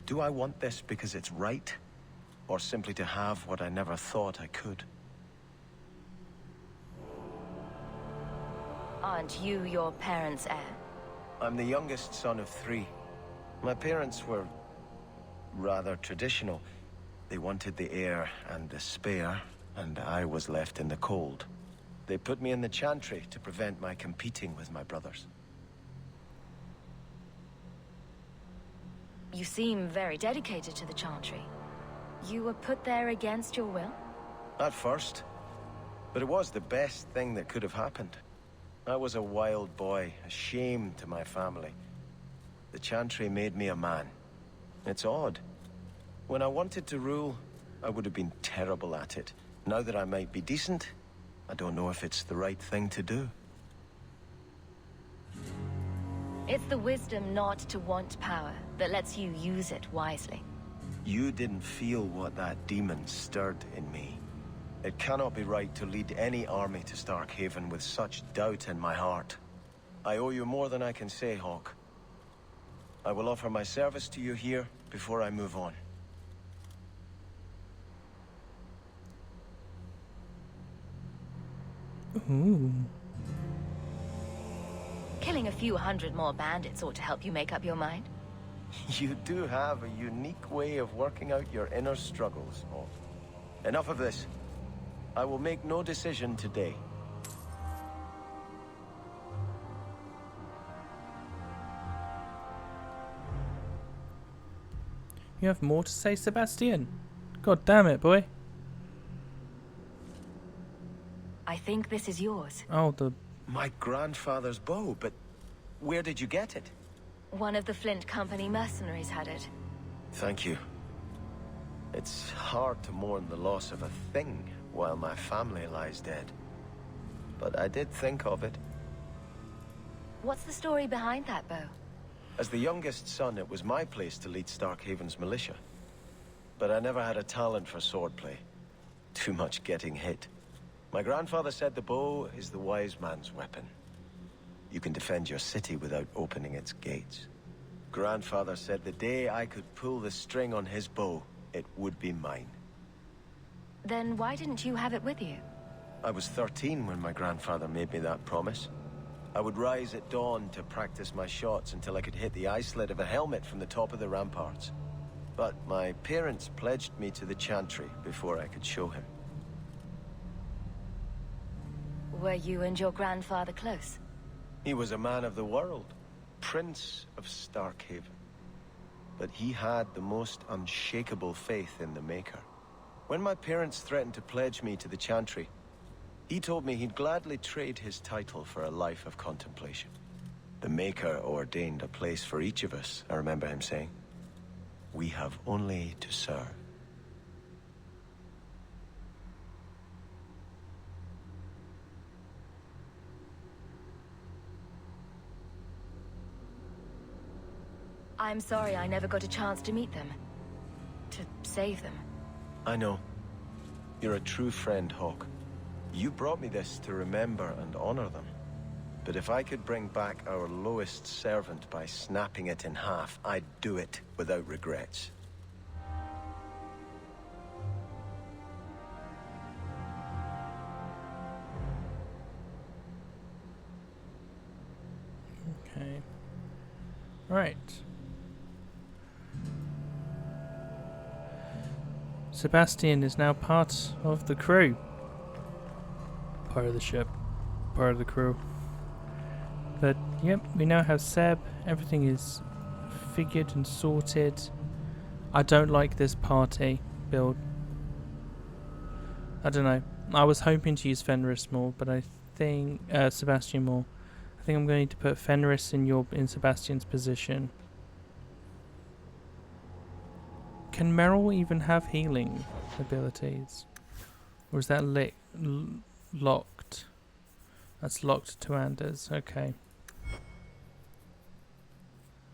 do I want this because it's right? Or simply to have what I never thought I could? Aren't you your parents' heir? I'm the youngest son of 3. My parents were rather traditional. They wanted the heir and the spare, and I was left in the cold. They put me in the chantry to prevent my competing with my brothers. You seem very dedicated to the Chantry. You were put there against your will? At first. But it was the best thing that could have happened. I was a wild boy, a shame to my family. The Chantry made me a man. It's odd. When I wanted to rule, I would have been terrible at it. Now that I might be decent, I don't know if it's the right thing to do. It's the wisdom not to want power that lets you use it wisely. You didn't feel what that demon stirred in me. It cannot be right to lead any army to Starkhaven with such doubt in my heart. I owe you more than I can say, Hawke. I will offer my service to you here before I move on. Ooh. Killing a few hundred more bandits ought to help you make up your mind. You do have a unique way of working out your inner struggles, Hawke. Enough of this. I will make no decision today. You have more to say, Sebastian? God damn it, boy. I think this is yours. Oh, the... My grandfather's bow, but where did you get it? One of the Flint Company mercenaries had it. Thank you. It's hard to mourn the loss of a thing while my family lies dead. But I did think of it. What's the story behind that bow? As the youngest son, it was my place to lead Starkhaven's militia. But I never had a talent for swordplay. Too much getting hit. My grandfather said the bow is the wise man's weapon. You can defend your city without opening its gates. Grandfather said the day I could pull the string on his bow, it would be mine. Then why didn't you have it with you? I was 13 when my grandfather made me that promise. I would rise at dawn to practice my shots until I could hit the eye slit of a helmet from the top of the ramparts. But my parents pledged me to the Chantry before I could show him. Were you and your grandfather close? He was a man of the world, Prince of Starkhaven. But he had the most unshakable faith in the Maker. When my parents threatened to pledge me to the Chantry, he told me he'd gladly trade his title for a life of contemplation. The Maker ordained a place for each of us, I remember him saying. We have only to serve. I'm sorry I never got a chance to meet them. To save them. I know. You're a true friend, Hawke. You brought me this to remember and honor them. But if I could bring back our lowest servant by snapping it in half, I'd do it without regrets. Right. Sebastian is now part of the crew. Part of the ship. Part of the crew. But, yep, we now have Seb. Everything is figured and sorted. I don't like this party build. I don't know. I was hoping to use Fenris more, but I think Sebastian more. I think I'm going to put Fenris in Sebastian's position. Can Meryl even have healing abilities? Or is that locked? That's locked to Anders. Okay.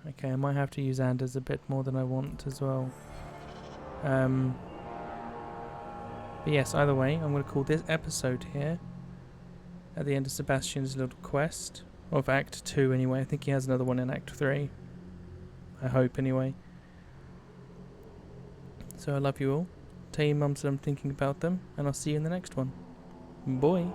Okay, I might have to use Anders a bit more than I want as well. But yes, either way, I'm going to call this episode here. At the end of Sebastian's little quest. Of Act 2 anyway. I think he has another one in Act 3. I hope anyway. So I love you all. Tell your mums that I'm thinking about them. And I'll see you in the next one. Bye.